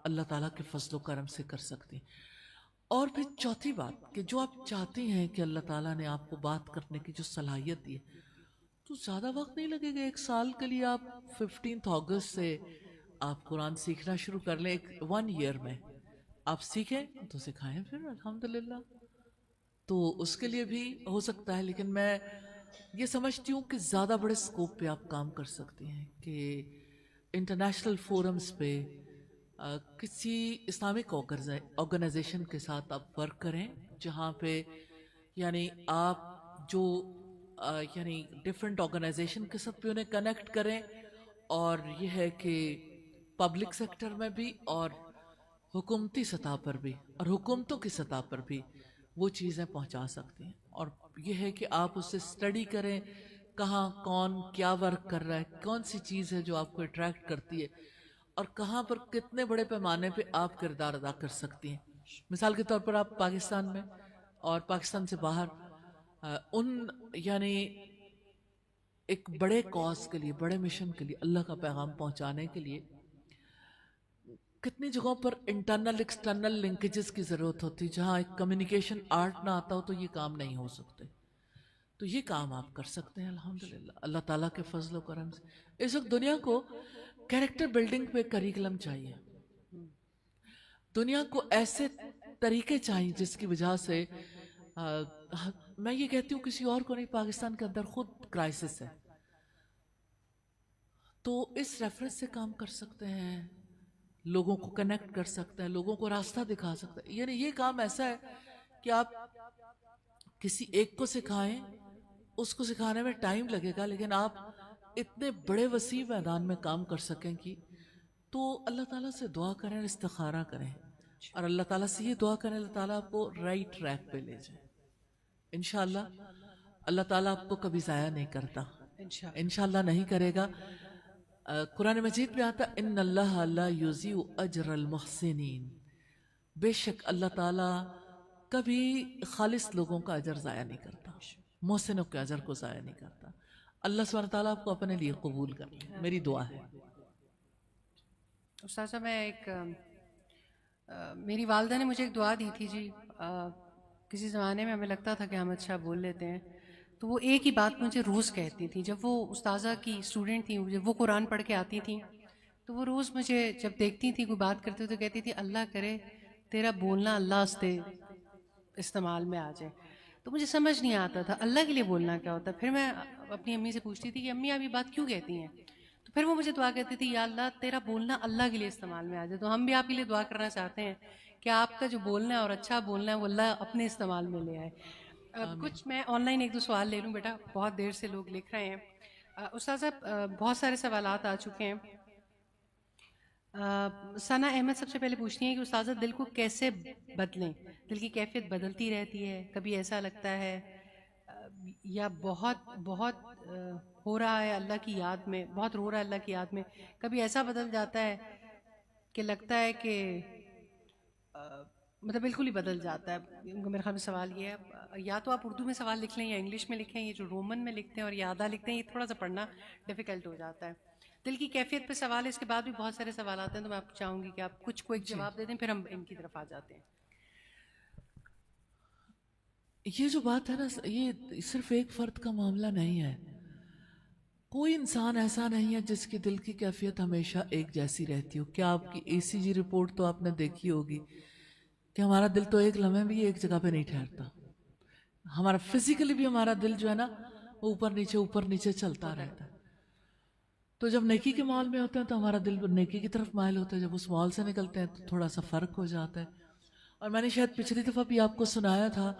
اللہ تعالیٰ کے فضل و کرم سے کر سکتے ہیں. اور پھر چوتھی بات کہ جو آپ چاہتی ہیں کہ اللہ تعالیٰ نے آپ کو بات کرنے کی جو صلاحیت دی ہے, تو زیادہ وقت نہیں لگے گا. 1 سال کے لیے آپ 15 اگست سے آپ قرآن سیکھنا شروع کر لیں. 1 ایئر میں آپ سیکھیں تو سکھائیں پھر الحمدللہ. تو اس کے لیے بھی ہو سکتا ہے, لیکن میں یہ سمجھتی ہوں کہ زیادہ بڑے سکوپ پہ آپ کام کر سکتے ہیں کہ انٹرنیشنل فورمز پہ کسی اسلامک آرگنائزیشن کے ساتھ آپ ورک کریں, جہاں پہ یعنی آپ جو یعنی ڈفرینٹ آرگنائزیشن کے ساتھ بھی انہیں کنیکٹ کریں, اور یہ ہے کہ پبلک سیکٹر میں بھی اور حکومتی سطح پر بھی اور حکومتوں کی سطح پر بھی وہ چیزیں پہنچا سکتے ہیں. اور یہ ہے کہ آپ اسے اسٹڈی کریں, کہاں کون کیا ورک کر رہا ہے, کون سی چیز ہے جو آپ کو اٹریکٹ کرتی ہے, اور کہاں پر کتنے بڑے پیمانے پہ آپ کردار ادا کر سکتی ہیں. مثال کے طور پر آپ پاکستان میں اور پاکستان سے باہر ان یعنی ایک بڑے کاز کے لیے, بڑے مشن کے لیے, اللہ کا پیغام پہنچانے کے لیے کتنی جگہوں پر انٹرنل ایکسٹرنل لنکیجز کی ضرورت ہوتی, جہاں ایک کمیونیکیشن آرٹ نہ آتا ہو تو یہ کام نہیں ہو سکتے. تو یہ کام آپ کر سکتے ہیں الحمدللہ اللہ تعالیٰ کے فضل و کرم سے. اس وقت دنیا کو کیریکٹر بلڈنگ پہ کریکلم چاہیے, دنیا کو ایسے طریقے چاہیے جس کی وجہ سے میں یہ کہتی ہوں کسی اور کو نہیں, پاکستان کے اندر خود کرائسس ہے, تو اس ریفرنس سے کام کر سکتے ہیں, لوگوں کو کنیکٹ کر سکتے ہیں, لوگوں کو راستہ دکھا سکتے ہیں. یعنی یہ کام ایسا ہے کہ آپ کسی ایک کو سکھائیں, اس کو سکھانے میں ٹائم لگے گا, لیکن آپ اتنے بڑے وسیع میدان میں کام کر سکیں گی. تو اللہ تعالیٰ سے دعا کریں, استخارہ کریں, اور اللہ تعالیٰ سے یہ دعا کریں اللہ تعالیٰ آپ کو رائٹ ٹریک پہ لے جائیں. انشاءاللہ اللہ تعالیٰ آپ کو کبھی ضائع نہیں کرتا، انشاءاللہ انشاءاللہ نہیں کرے گا. قرآن مجید میں آتا ان اللہ لا یضیع اجر المحسنین، بے شک اللہ تعالیٰ کبھی خالص لوگوں کا اجر ضائع نہیں کرتا، محسنوں کے اجر کو ضائع نہیں کرتا. اللہ سبحانہ تعالیٰ آپ کو اپنے لیے قبول کر لے، میری دعا ہے. استاذہ میں ایک میری والدہ نے مجھے ایک دعا دی تھی جی. کسی زمانے میں ہمیں لگتا تھا کہ ہم اچھا بول لیتے ہیں، تو وہ ایک ہی بات مجھے روز کہتی تھی. جب وہ استاذہ کی اسٹوڈنٹ تھیں، جب وہ قرآن پڑھ کے آتی تھیں تو وہ روز مجھے جب دیکھتی تھی کوئی بات کرتے تو کہتی تھی اللہ کرے تیرا بولنا اللہ واسطے استعمال میں آ جائے. تو مجھے سمجھ نہیں آتا تھا اللہ کے لیے بولنا کیا ہوتا ہے. پھر میں اپنی امی سے پوچھتی تھی کہ امی آپ یہ بات کیوں کہتی ہیں؟ تو پھر وہ مجھے دعا کہتی تھی یا اللہ تیرا بولنا اللہ کے لیے استعمال میں آ جائے. تو ہم بھی آپ کے لیے دعا کرنا چاہتے ہیں کہ آپ کا جو بولنا ہے اور اچھا بولنا ہے وہ اللہ اپنے استعمال میں لے آئے. کچھ میں آن لائن ایک دو سوال لے لوں بیٹا، بہت دیر سے لوگ لکھ رہے ہیں. استاذہ بہت سارے سوالات آ چکے ہیں. ثنا احمد سب سے پہلے پوچھتی ہیں کہ استاذہ دل کو کیسے بدلیں؟ دل کی کیفیت بدلتی رہتی ہے، کبھی ایسا لگتا ہے یا بہت بہت ہو رہا ہے اللہ کی یاد میں، بہت رو رہا ہے اللہ کی یاد میں، کبھی ایسا بدل جاتا ہے کہ لگتا ہے کہ مطلب بالکل ہی بدل جاتا ہے. میرے خیال میں سوال یہ ہے، یا تو آپ اردو میں سوال لکھ لیں یا انگلش میں لکھیں. یہ جو رومن میں لکھتے ہیں اور یادہ لکھتے ہیں یہ تھوڑا سا پڑھنا ڈیفیکلٹ ہو جاتا ہے. دل کی کیفیت پہ سوال ہے، اس کے بعد بھی بہت سارے سوالات ہیں تو میں آپ کو چاہوں گی کہ آپ کچھ کو ایک جواب دے دیں پھر ہم ان کی طرف آ جاتے ہیں. یہ جو بات ہے نا، یہ صرف ایک فرد کا معاملہ نہیں ہے. کوئی انسان ایسا نہیں ہے جس کی دل کی کیفیت ہمیشہ ایک جیسی رہتی ہو. کیا آپ کی ECG رپورٹ تو آپ نے دیکھی ہوگی کہ ہمارا دل تو ایک لمحے بھی ایک جگہ پہ نہیں ٹھہرتا. ہمارا فزیکلی بھی ہمارا دل جو ہے نا وہ اوپر نیچے چلتا رہتا ہے. تو جب نیکی کے مال میں ہوتے ہیں تو ہمارا دل نیکی کی طرف مائل ہوتا ہے، جب اس مال سے نکلتے ہیں تو تھوڑا سا فرق ہو جاتا ہے. اور میں نے شاید پچھلی دفعہ بھی آپ کو سنایا تھا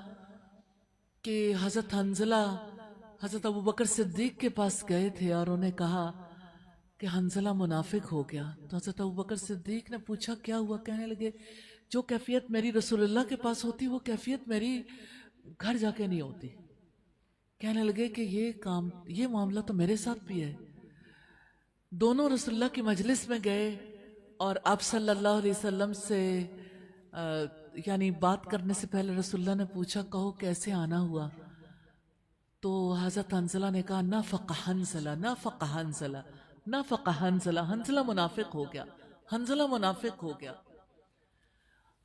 کہ حضرت حنظلہ حضرت ابوبکر صدیق کے پاس گئے تھے اور انہیں کہا کہ حنظلہ منافق ہو گیا. تو حضرت ابوبکر صدیق نے پوچھا کیا ہوا؟ کہنے لگے جو کیفیت میری رسول اللہ کے پاس ہوتی وہ کیفیت میری گھر جا کے نہیں ہوتی. کہنے لگے کہ یہ معاملہ تو میرے ساتھ بھی ہے. دونوں رسول اللہ کی مجلس میں گئے اور آپ صلی اللہ علیہ وسلم سے یعنی بات کرنے سے پہلے رسول اللہ نے پوچھا کہو کیسے آنا ہوا؟ تو حضرت حنظلہ نے کہا نافق حنظلہ نافق حنظلہ نافق حنظلہ، حنظلہ منافق ہو گیا، حنظلہ منافق ہو گیا.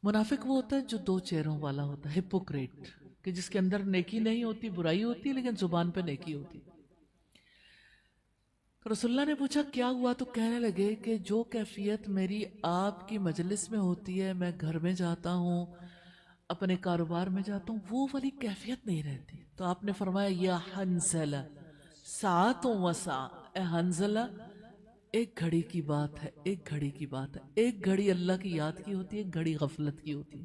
منافق وہ ہوتا ہے جو دو چہروں والا ہوتا ہے، ہپوکریٹ، کہ جس کے اندر نیکی نہیں ہوتی، برائی ہوتی لیکن زبان پہ نیکی ہوتی. رسول اللہ نے پوچھا کیا ہوا؟ تو کہنے لگے کہ جو کیفیت میری آپ کی مجلس میں ہوتی ہے، میں گھر میں جاتا ہوں، اپنے کاروبار میں جاتا ہوں، وہ والی کیفیت نہیں رہتی. تو آپ نے فرمایا یا حنظلہ ساعتوں وسع، اے حنظلہ ایک گھڑی کی بات ہے، ایک گھڑی کی بات ہے. ایک گھڑی اللہ کی یاد کی ہوتی ہے، ایک گھڑی غفلت کی ہوتی ہے.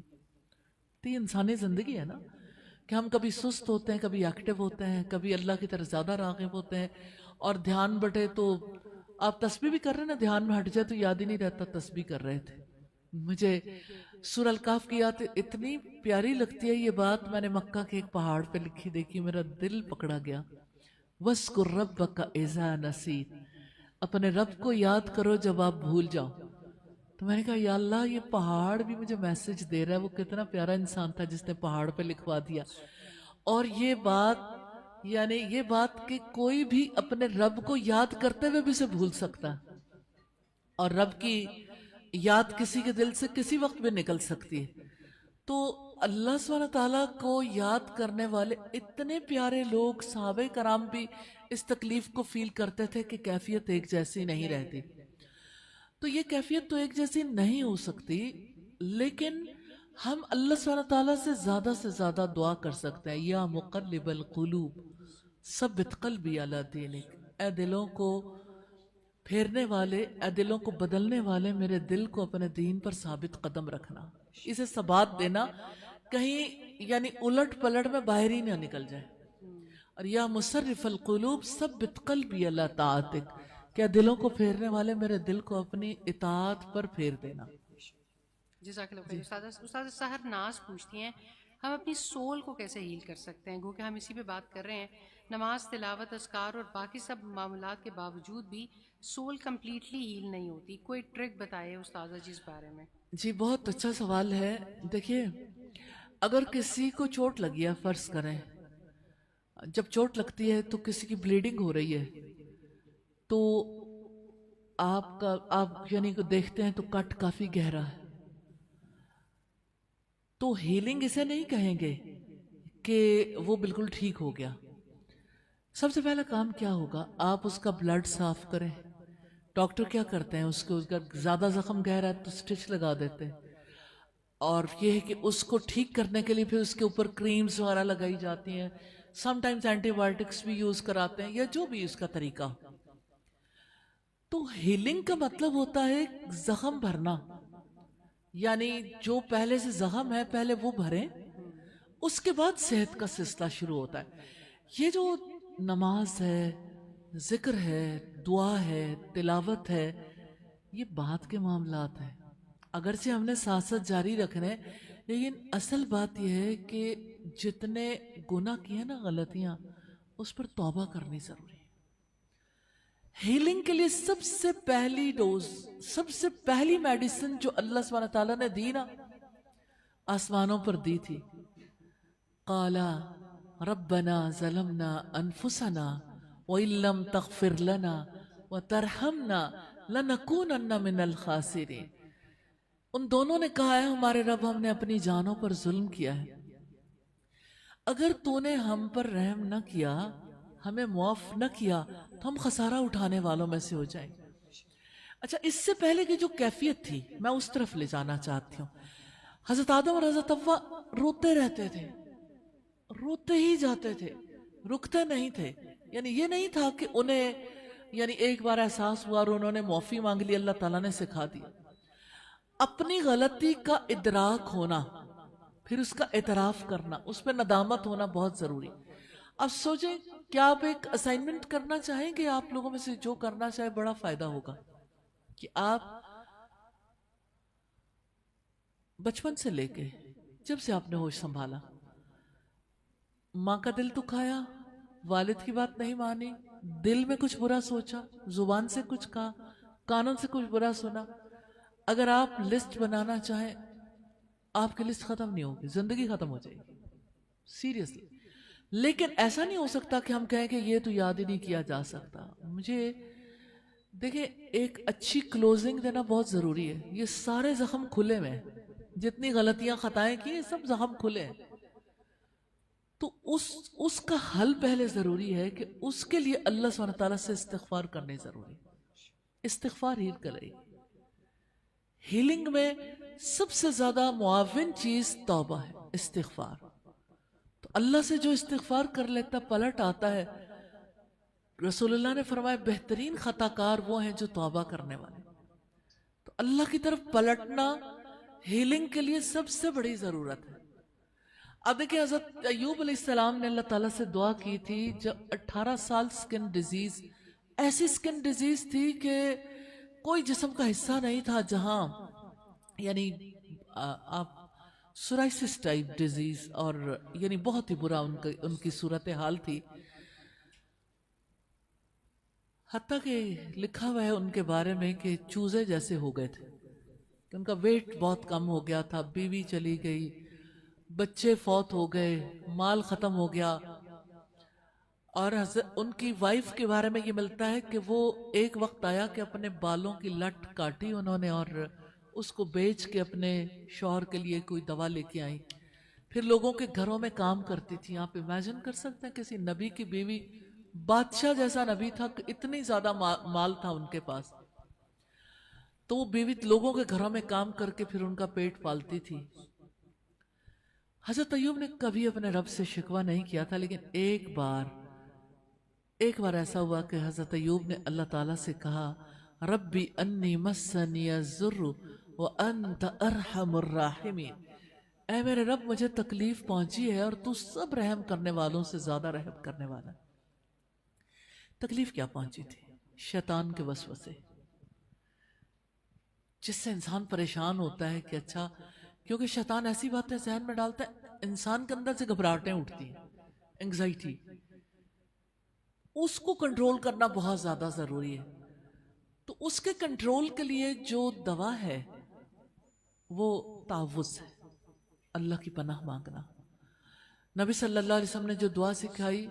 تو یہ انسانی زندگی ہے نا کہ ہم کبھی سست ہوتے ہیں، کبھی ایکٹیو ہوتے ہیں، کبھی اللہ کی طرف زیادہ راغب ہوتے ہیں. اور دھیان بٹے تو آپ تسبیح بھی کر رہے ہیں نا، دھیان میں ہٹ جائے تو یاد ہی نہیں رہتا تسبیح کر رہے تھے. مجھے سورہ الکاف کی یاد اتنی پیاری لگتی ہے. یہ بات میں نے مکہ کے ایک پہاڑ پہ لکھی دیکھی، میرا دل پکڑا گیا. وَاذْكُرْ رَبَّكَ إِذَا نَسِيتَ، اپنے رب کو یاد کرو جب آپ بھول جاؤ. تو میں نے کہا یا اللہ یہ پہاڑ بھی مجھے میسج دے رہا ہے. وہ کتنا پیارا انسان تھا جس نے پہاڑ پہ لکھوا دیا. اور یہ بات یعنی یہ بات کہ کوئی بھی اپنے رب کو یاد کرتے ہوئے بھی اسے بھول سکتا ہے، اور رب کی یاد کسی کے دل سے کسی وقت بھی نکل سکتی ہے. تو اللہ سبحانہ تعالیٰ کو یاد کرنے والے اتنے پیارے لوگ، صحابہ کرام بھی اس تکلیف کو فیل کرتے تھے کہ کیفیت ایک جیسی نہیں رہتی. تو یہ کیفیت تو ایک جیسی نہیں ہو سکتی، لیکن ہم اللہ سبحانہ تعالیٰ سے زیادہ دعا کر سکتے ہیں. یا مقلب القلوب ثبت قلبی علی دینک، اے دلوں کو پھیرنے والے، اے دلوں کو بدلنے والے، میرے دل کو اپنے دین پر ثابت قدم رکھنا، اسے ثبات دینا، کہیں یعنی الٹ پلٹ میں باہر ہی نہ نکل جائے. اور یا مصرف القلوب ثبت قلبی علی طاعتک، کہ دلوں کو پھیرنے والے میرے دل کو اپنی اطاعت پر پھیر دینا. جزاک اللہ خیر. استاد سحر ناز پوچھتی ہیں ہم اپنی سول کو کیسے ہیل کر سکتے ہیں؟ گو کہ ہم اسی پہ بات کر رہے ہیں. نماز، تلاوت، اذکار اور باقی سب معاملات کے باوجود بھی سول کمپلیٹلی ہیل نہیں ہوتی. کوئی ٹرک بتائے استاذہ جی اس بارے میں. جی بہت اچھا سوال ہے. دیکھیے اگر کسی کو چوٹ لگی ہے، فرض کریں جب چوٹ لگتی ہے تو کسی کی بلیڈنگ ہو رہی ہے تو آپ یعنی کو دیکھتے ہیں تو کٹ کافی گہرا ہے، تو ہیلنگ اسے نہیں کہیں گے کہ وہ بالکل ٹھیک ہو گیا. سب سے پہلا کام کیا ہوگا؟ آپ اس کا بلڈ صاف کریں. ڈاکٹر کیا کرتے ہیں؟ اس کا زیادہ زخم گہرا ہے تو سٹچ لگا دیتے ہیں، اور یہ ہے کہ اس کو ٹھیک کرنے کے لیے پھر اس کے اوپر کریمز وغیرہ لگائی جاتی ہیں، سم ٹائمز اینٹی بایوٹکس بھی یوز کراتے ہیں، یا جو بھی اس کا طریقہ. تو ہیلنگ کا مطلب ہوتا ہے زخم بھرنا، یعنی جو پہلے سے زخم ہے پہلے وہ بھریں، اس کے بعد صحت کا سلسلہ شروع ہوتا ہے. یہ جو نماز ہے، ذکر ہے، دعا ہے، تلاوت ہے، یہ بعد کے معاملات ہیں. اگرچہ ہم نے ساتھ ساتھ جاری رکھنے، لیکن اصل بات یہ ہے کہ جتنے گناہ کیے نا، غلطیاں، اس پر توبہ کرنی ضروری ہے. ہیلنگ کے لیے سب سے پہلی ڈوز، سب سے پہلی میڈیسن جو اللہ سبحانہ تعالیٰ نے دی نا، آسمانوں پر دی تھی. قالا ربنا ظلمنا انفسنا وَإِن لَّمْ تَغْفِرْ لَنَا وَتَرْحَمْنَا لَنَكُونَنَّ مِنَ الْخَاسِرِينَ. ان دونوں نے کہا ہے ہمارے رب، ہم نے اپنی جانوں پر ظلم کیا ہے، اگر تو نے ہم پر رحم نہ کیا، ہمیں معاف نہ کیا، تو ہم خسارہ اٹھانے والوں میں سے ہو جائیں. اچھا، اس سے پہلے کی جو کیفیت تھی میں اس طرف لے جانا چاہتی ہوں. حضرت آدم اور حضرت حوا روتے رہتے تھے، روتے ہی جاتے تھے، رکتے نہیں تھے. یعنی یہ نہیں تھا کہ انہیں یعنی ایک بار احساس ہوا اور انہوں نے معافی مانگ لی، اللہ تعالیٰ نے سکھا دیا. اپنی غلطی کا ادراک ہونا، پھر اس کا اعتراف کرنا، اس پہ ندامت ہونا بہت ضروری. اب سوچیں، کیا آپ ایک اسائنمنٹ کرنا چاہیں گے؟ آپ لوگوں میں سے جو کرنا چاہے بڑا فائدہ ہوگا کہ آپ بچپن سے لے کے جب سے آپ نے ہوش سنبھالا، ماں کا دل دکھایا، والد کی بات نہیں مانی، دل میں کچھ برا سوچا، زبان سے کچھ کہا، کانوں سے کچھ برا سنا، اگر آپ لسٹ بنانا چاہیں آپ کی لسٹ ختم نہیں ہوگی، زندگی ختم ہو جائے گی سیریسلی. لیکن ایسا نہیں ہو سکتا کہ ہم کہیں کہ یہ تو یاد ہی نہیں کیا جا سکتا. مجھے دیکھیں ایک اچھی کلوزنگ دینا بہت ضروری ہے. یہ سارے زخم کھلے میں، جتنی غلطیاں خطائیں کی، یہ سب زخم کھلے ہیں. تو اس کا حل پہلے ضروری ہے کہ اس کے لیے اللہ سبحانہ تعالیٰ سے استغفار کرنے ضروری. استغفار ہیل کرے. ہیلنگ میں سب سے زیادہ معاون چیز توبہ ہے، استغفار. تو اللہ سے جو استغفار کر لیتا پلٹ آتا ہے. رسول اللہ نے فرمایا بہترین خطا کار وہ ہیں جو توبہ کرنے والے. تو اللہ کی طرف پلٹنا ہیلنگ کے لیے سب سے بڑی ضرورت ہے. اب دیکھیں حضرت ایوب علیہ السلام نے اللہ تعالیٰ سے دعا کی تھی جب 18 سال سکن ڈیزیز، ایسی سکن ڈیزیز تھی کہ کوئی جسم کا حصہ نہیں تھا جہاں یعنی آپ سورائسس ٹائپ ڈیزیز، اور یعنی بہت ہی برا ان کی صورتحال تھی. حتیٰ کہ لکھا ہوا ہے ان کے بارے میں کہ چوزے جیسے ہو گئے تھے، کہ ان کا ویٹ بہت کم ہو گیا تھا، بیوی چلی گئی، بچے فوت ہو گئے، مال ختم ہو گیا. اور ان کی وائف کے بارے میں یہ ملتا ہے کہ وہ ایک وقت آیا کہ اپنے بالوں کی لٹ کاٹی انہوں نے اور اس کو بیچ کے اپنے شوہر کے لیے کوئی دوا لے کے آئیں. پھر لوگوں کے گھروں میں کام کرتی تھی. آپ امیجن کر سکتے ہیں کسی نبی کی بیوی، بادشاہ جیسا نبی تھا، اتنی زیادہ مال تھا ان کے پاس، تو وہ بیوی لوگوں کے گھروں میں کام کر کے پھر ان کا پیٹ پالتی تھی. حضرت ایوب نے کبھی اپنے رب سے شکوہ نہیں کیا تھا، لیکن ایک بار ایسا ہوا کہ حضرت ایوب نے اللہ تعالیٰ سے کہا ربی انی مسنی الضر وانت ارحم الراحمین. اے میرے رب مجھے تکلیف پہنچی ہے اور تو سب رحم کرنے والوں سے زیادہ رحم کرنے والا. تکلیف کیا پہنچی تھی؟ شیطان کے وسوسے، جس سے انسان پریشان ہوتا ہے کہ اچھا، کیونکہ شیطان ایسی باتیں ذہن میں ڈالتا ہے انسان کے اندر سے گھبراہٹیں اٹھتی ہیں, انگزائٹی, اس کو کنٹرول کرنا بہت زیادہ ضروری ہے. تو اس کے کنٹرول کے لیے جو دوا ہے وہ تعوذ ہے, اللہ کی پناہ مانگنا. نبی صلی اللہ علیہ وسلم نے جو دعا سکھائی,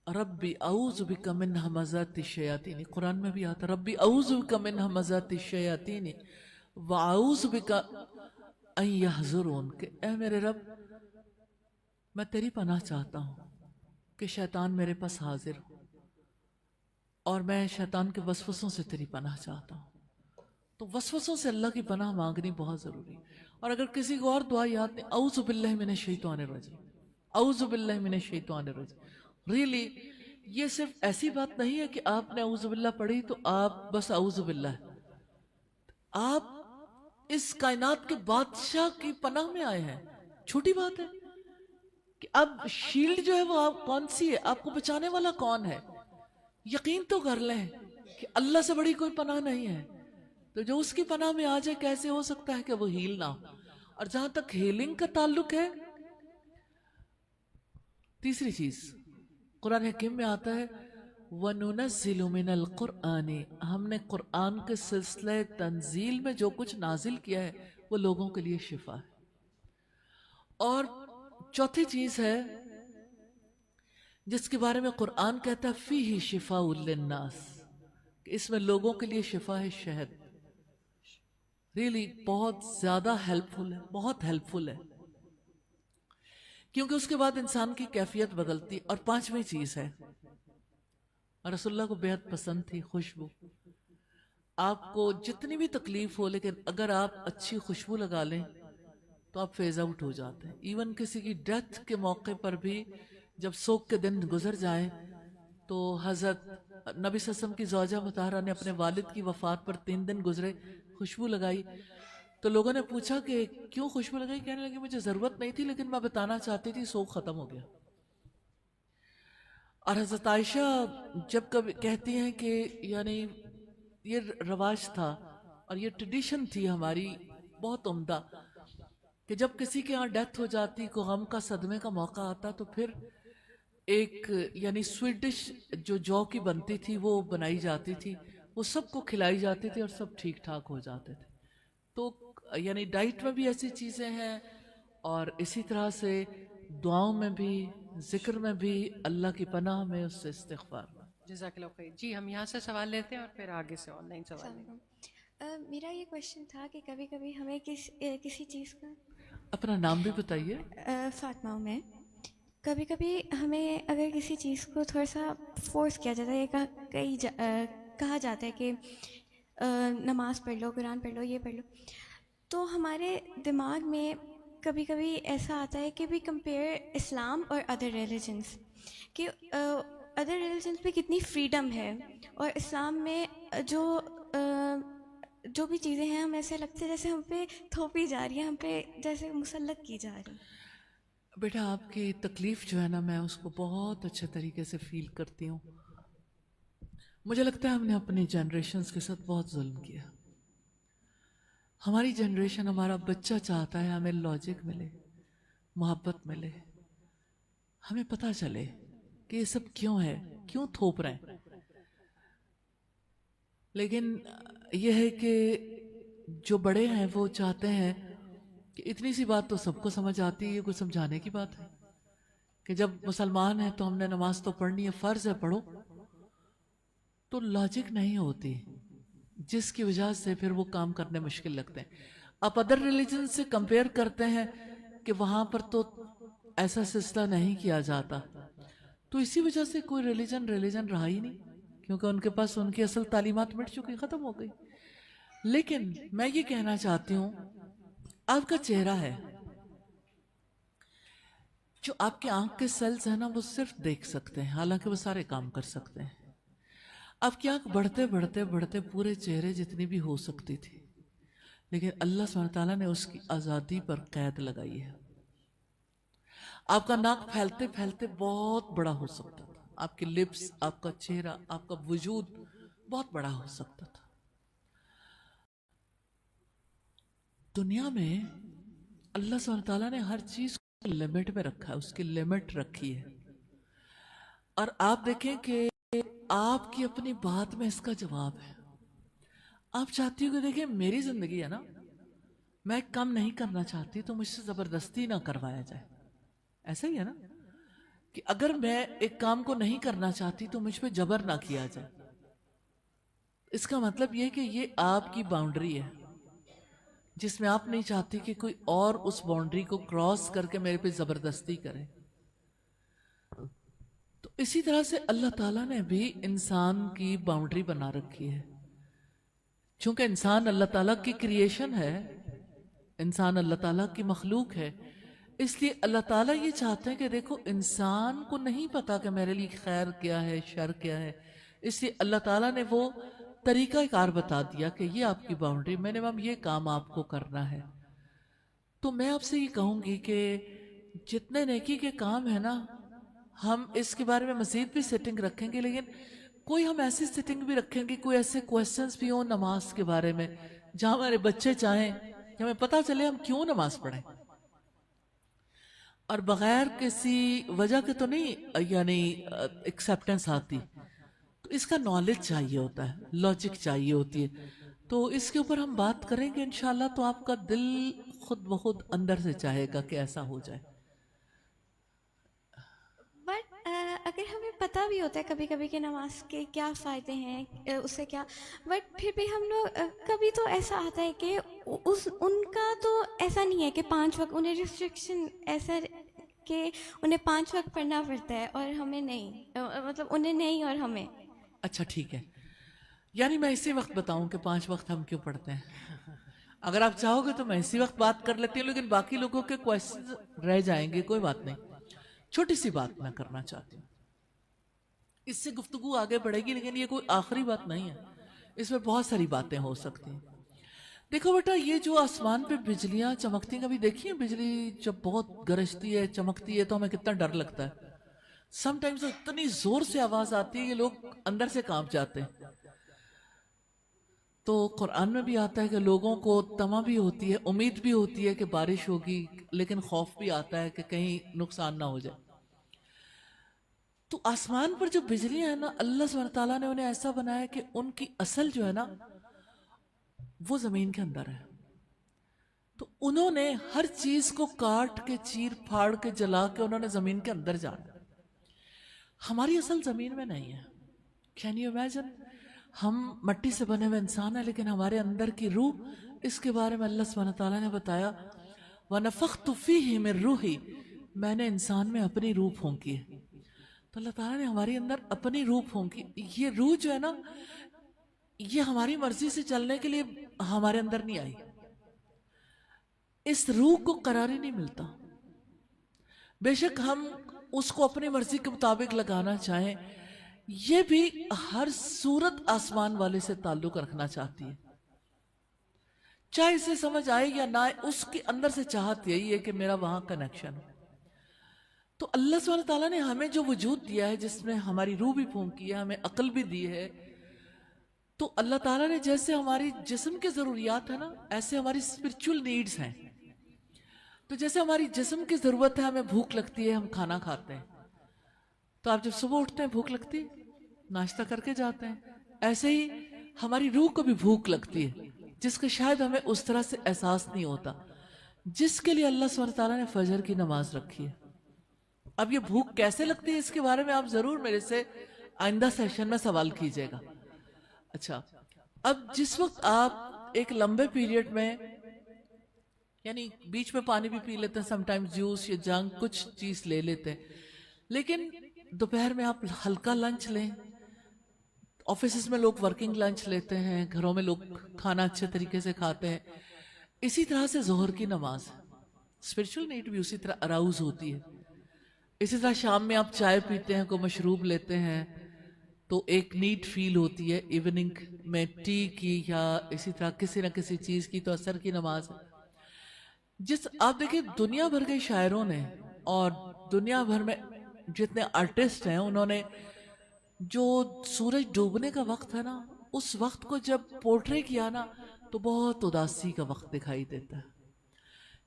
ربی اعوذ بک من ہمزات الشیاطین, قرآن میں بھی آتا ربی اعوذ بک من ہمزات الشیاطین واعوذ بک ان یحضرون, کہ اے میرے رب میں تیری پناہ چاہتا ہوں کہ شیطان میرے پاس حاضر ہو, اور میں شیطان کے وسوسوں سے تیری پناہ چاہتا ہوں. تو وسوسوں سے اللہ کی پناہ مانگنی بہت ضروری. اور اگر کسی کو اور دعا یاد نہیں, اعوذ باللہ من الشیطان الرجیم, اعوذ باللہ من الشیطان الرجیم. ریلی یہ صرف ایسی بات نہیں ہے کہ آپ نے اعوذ باللہ پڑھی تو آپ بس اعوذ باللہ, آپ اس کائنات کے بادشاہ کی پناہ میں آئے ہیں. چھوٹی بات ہے کہ اب شیلڈ جو ہے وہ آپ کون سی ہے, آپ کو بچانے والا کون ہے. یقین تو کر لیں کہ اللہ سے بڑی کوئی پناہ نہیں ہے. تو جو اس کی پناہ میں آ جائے, کیسے ہو سکتا ہے کہ وہ ہیل نہ ہو. اور جہاں تک ہیلنگ کا تعلق ہے, تیسری چیز قرآن حکیم میں آتا ہے وَنُنَزِّلُ مِنَ الْقُرْآنِ, ہم نے قرآن کے سلسلہ تنزیل میں جو کچھ نازل کیا ہے وہ لوگوں کے لیے شفا ہے. اور چوتھی چیز ہے جس کے بارے میں قرآن کہتا ہے فِيهِ شِفَاءٌ لِلنَّاسِ, کہ اس میں لوگوں کے لیے شفا ہے شہد. ریلی بہت زیادہ ہیلپ فل ہے, بہت ہیلپ فل ہے, کیونکہ اس کے بعد انسان کی کیفیت بدلتی. اور پانچویں چیز ہے, رسول اللہ کو بہت پسند تھی خوشبو. آپ کو جتنی بھی تکلیف ہو, لیکن اگر آپ اچھی خوشبو لگا لیں تو آپ فیز آؤٹ ہو جاتے ہیں. ایون کسی کی ڈیتھ کے موقع پر بھی جب سوگ کے دن گزر جائیں تو حضرت نبی صلی اللہ علیہ وسلم کی زوجہ مطہرہ نے اپنے والد کی وفات پر 3 دن گزرے خوشبو لگائی. تو لوگوں نے پوچھا کہ کیوں خوشبو لگائی؟ کہنے لگے مجھے ضرورت نہیں تھی لیکن میں بتانا چاہتی تھی, سوگ ختم ہو گیا. اور حضرت عائشہ جب کبھی کہتی ہیں کہ یعنی یہ رواج تھا اور یہ ٹریڈیشن تھی ہماری بہت عمدہ, کہ جب کسی کے ہاں ڈیتھ ہو جاتی, کو غم کا صدمے کا موقع آتا, تو پھر ایک یعنی سویٹ ڈش جو جو کی بنتی تھی وہ بنائی جاتی تھی, وہ سب کو کھلائی جاتی تھی اور سب ٹھیک ٹھاک ہو جاتے تھے. تو یعنی ڈائٹ میں بھی ایسی چیزیں ہیں, اور اسی طرح سے دعاؤں میں بھی, ذکر میں بھی, اللہ کی پناہ میں, اس سے استغفار میں. جزاک اللہ خیر. جی ہم یہاں سے سوال لیتے ہیں اور پھر آگے سے آن لائن سوال لیں گے. میرا یہ کویشچن تھا کہ کبھی کبھی ہمیں کسی چیز کا, اپنا نام بھی بتائیے. فاطمہ میں, کبھی کبھی ہمیں اگر کسی چیز کو تھوڑا سا فورس کیا جاتا ہے, کہا جاتا ہے کہ نماز پڑھ لو, قرآن پڑھ لو, یہ پڑھ لو, تو ہمارے دماغ میں کبھی کبھی ایسا آتا ہے کہ وی کمپیئر اسلام اور ادر ریلیجنس, کہ ادر ریلیجنس پہ کتنی فریڈم ہے اور اسلام میں جو بھی چیزیں ہیں ہم ایسے لگتے جیسے ہم پہ تھوپی جا رہی ہیں, ہم پہ جیسے مسلط کی جا رہی. بیٹا آپ کی تکلیف جو ہے نا, میں اس کو بہت اچھے طریقے سے فیل کرتی ہوں. مجھے لگتا ہے ہم نے اپنی جنریشنز کے ساتھ بہت ظلم کیا. ہماری جنریشن, ہمارا بچہ چاہتا ہے ہمیں لاجک ملے, محبت ملے, ہمیں پتہ چلے کہ یہ سب کیوں ہے, کیوں تھوپ رہے ہیں. لیکن یہ ہے کہ جو بڑے ہیں وہ چاہتے ہیں کہ اتنی سی بات تو سب کو سمجھ آتی ہے, یہ کوئی سمجھانے کی بات ہے کہ جب مسلمان ہیں تو ہم نے نماز تو پڑھنی ہے, فرض ہے پڑھو. تو لاجک نہیں ہوتی, جس کی وجہ سے پھر وہ کام کرنے مشکل لگتے ہیں. آپ ادر ریلیجن سے کمپیئر کرتے ہیں کہ وہاں پر تو ایسا سلسلہ نہیں کیا جاتا, تو اسی وجہ سے کوئی ریلیجن رہا ہی نہیں, کیونکہ ان کے پاس ان کی اصل تعلیمات مٹ چکی, ختم ہو گئی. لیکن میں یہ کہنا چاہتی ہوں, آپ کا چہرہ ہے, جو آپ کے آنکھ کے سیلز ہیں نا, وہ صرف دیکھ سکتے ہیں, حالانکہ وہ سارے کام کر سکتے ہیں. آپ کی آنکھ بڑھتے بڑھتے بڑھتے پورے چہرے جتنی بھی ہو سکتی تھی, لیکن اللہ سبحانہ تعالیٰ نے اس کی آزادی پر قید لگائی ہے. آپ کا ناک پھیلتے پھیلتے بہت بڑا ہو سکتا تھا, آپ کے لپس, آپ کا چہرہ, آپ کا وجود بہت بڑا ہو سکتا تھا. دنیا میں اللہ سبحانہ تعالیٰ نے ہر چیز کو لمٹ میں رکھا ہے, اس کی لمٹ رکھی ہے. اور آپ دیکھیں کہ آپ کی اپنی بات میں اس کا جواب ہے. آپ چاہتی ہو کہ دیکھیں میری زندگی ہے نا, میں ایک کام نہیں کرنا چاہتی تو مجھ سے زبردستی نہ کروایا جائے. ایسا ہی ہے نا کہ اگر میں ایک کام کو نہیں کرنا چاہتی تو مجھ پہ جبر نہ کیا جائے. اس کا مطلب یہ کہ یہ آپ کی باؤنڈری ہے جس میں آپ نہیں چاہتی کہ کوئی اور اس باؤنڈری کو کراس کر کے میرے پہ زبردستی کرے. تو اسی طرح سے اللہ تعالیٰ نے بھی انسان کی باؤنڈری بنا رکھی ہے. چونکہ انسان اللہ تعالیٰ کی کریشن ہے, انسان اللہ تعالیٰ کی مخلوق ہے, اس لیے اللہ تعالیٰ یہ چاہتے ہیں کہ دیکھو انسان کو نہیں پتا کہ میرے لیے خیر کیا ہے شر کیا ہے, اس لیے اللہ تعالیٰ نے وہ طریقہ کار بتا دیا کہ یہ آپ کی باؤنڈری, منیمم یہ کام آپ کو کرنا ہے. تو میں آپ سے یہ کہوں گی کہ جتنے نیکی کے کام ہیں نا, ہم اس کے بارے میں مزید بھی سیٹنگ رکھیں گے, لیکن کوئی ہم ایسی سیٹنگ بھی رکھیں گے, کوئی ایسے کویسچنز بھی ہوں نماز کے بارے میں جہاں ہمارے بچے چاہیں کہ ہمیں پتہ چلے ہم کیوں نماز پڑھیں, اور بغیر کسی وجہ کے تو نہیں یعنی ایکسیپٹنس آتی. تو اس کا نالج چاہیے ہوتا ہے, لاجک چاہیے ہوتی ہے. تو اس کے اوپر ہم بات کریں گے انشاءاللہ, تو آپ کا دل خود بخود اندر سے چاہے گا کہ ایسا ہو جائے. بٹ اگر ہمیں پتہ بھی ہوتا ہے کبھی کبھی کہ نماز کے کیا فائدے ہیں, اس سے کیا, بٹ پھر بھی ہم لوگ کبھی تو ایسا آتا ہے کہ ان کا تو ایسا نہیں ہے کہ 5 وقت, انہیں ریسٹرکشن ایسا کہ انہیں 5 وقت پڑھنا پڑتا ہے اور ہمیں نہیں, مطلب انہیں نہیں اور ہمیں. اچھا ٹھیک ہے, یعنی میں اسی وقت بتاؤں کہ 5 وقت ہم کیوں پڑھتے ہیں. اگر آپ چاہو گے تو میں اسی وقت بات کر لیتی ہوں, لیکن باقی لوگوں کے کویسچن رہ جائیں گے, کوئی بات نہیں. چھوٹی سی بات میں کرنا چاہتی ہوں, اس سے گفتگو آگے بڑھے گی, لیکن یہ کوئی آخری بات نہیں ہے, اس میں بہت ساری باتیں ہو سکتی ہیں. دیکھو بیٹا, یہ جو آسمان پہ بجلیاں چمکتی ہیں, کبھی دیکھی ہیں بجلی جب بہت گرجتی ہے چمکتی ہے تو ہمیں کتنا ڈر لگتا ہے. سم ٹائمز اتنی زور سے آواز آتی ہے کہ لوگ اندر سے کانپ جاتے ہیں. تو قرآن میں بھی آتا ہے کہ لوگوں کو طمع بھی ہوتی ہے, امید بھی ہوتی ہے کہ بارش ہوگی, لیکن خوف بھی آتا ہے کہ کہیں نقصان نہ ہو جائے. تو آسمان پر جو بجلیاں ہیں نا, اللہ سبحانہ تعالیٰ نے انہیں ایسا بنایا کہ ان کی اصل جو ہے نا وہ زمین کے اندر ہے. تو انہوں نے ہر چیز کو کاٹ کے چیر پھاڑ کے جلا کے انہوں نے زمین کے اندر جانا. ہماری اصل زمین میں نہیں ہے. کین یو امیجن, ہم مٹی سے بنے ہوئے انسان ہیں, لیکن ہمارے اندر کی روح, اس کے بارے میں اللہ سبحانہ تعالیٰ نے بتایا وَنَفَخْتُ فِيهِ مِن رُوحِي, میں نے انسان میں اپنی روح پھونکی ہے. تو اللہ تعالیٰ نے ہمارے اندر اپنی روح پھونکی. یہ روح جو ہے نا, یہ ہماری مرضی سے چلنے کے لیے ہمارے اندر نہیں آئی. اس روح کو قرار ہی نہیں ملتا. بے شک ہم اس کو اپنی مرضی کے مطابق لگانا چاہیں, یہ بھی ہر صورت آسمان والے سے تعلق رکھنا چاہتی ہے, چاہے اسے سمجھ آئے یا نہ آئے, اس کے اندر سے چاہت یہی ہے کہ میرا وہاں کنیکشن ہے. تو اللہ سبحانہ تعالیٰ نے ہمیں جو وجود دیا ہے, جس میں ہماری روح بھی پھونکی ہے, ہمیں عقل بھی دی ہے, تو اللہ تعالیٰ نے جیسے ہماری جسم کے ضروریات ہیں نا, ایسے ہماری اسپرچول نیڈز ہیں. تو جیسے ہماری جسم کی ضرورت ہے, ہمیں بھوک لگتی ہے, ہم کھانا کھاتے ہیں. تو آپ جب صبح اٹھتے ہیں بھوک لگتی ہے, ناشتہ کر کے جاتے ہیں. ایسے ہی ہماری روح کو بھی بھوک لگتی ہے, جس کا شاید ہمیں اس طرح سے احساس نہیں ہوتا, جس کے لیے اللہ سبحانہ تعالیٰ نے فجر کی نماز رکھی ہے. اب یہ بھوک کیسے لگتی ہے, اس کے بارے میں آپ ضرور میرے سے آئندہ سیشن میں سوال کیجئے گا. اچھا, اب جس وقت آپ ایک لمبے پیریڈ میں, یعنی بیچ میں پانی بھی پی لیتے ہیں, سم ٹائم جوس یا جنک کچھ چیز لے لیتے ہیں, لیکن دوپہر میں آپ ہلکا لنچ لیں. آفیسز میں لوگ ورکنگ لنچ لیتے ہیں, گھروں میں لوگ کھانا اچھے طریقے سے کھاتے ہیں. اسی طرح سے ظہر کی نماز, اسپرچول نیڈ بھی اسی طرح اراؤز ہوتی ہے. اسی طرح شام میں آپ چائے پیتے ہیں, کوئی مشروب لیتے ہیں, تو ایک نیڈ فیل ہوتی ہے. ایوننگ میں ٹی کی یا اسی طرح کسی نہ کسی چیز کی, تو عصر کی نماز ہے. جس آپ دیکھیں دنیا بھر کے شاعروں نے اور دنیا بھر میں جتنے آرٹسٹ ہیں, انہوں نے جو سورج ڈوبنے کا وقت ہے نا, اس وقت کو جب پورٹرے کیا نا, تو بہت اداسی کا وقت دکھائی دیتا ہے.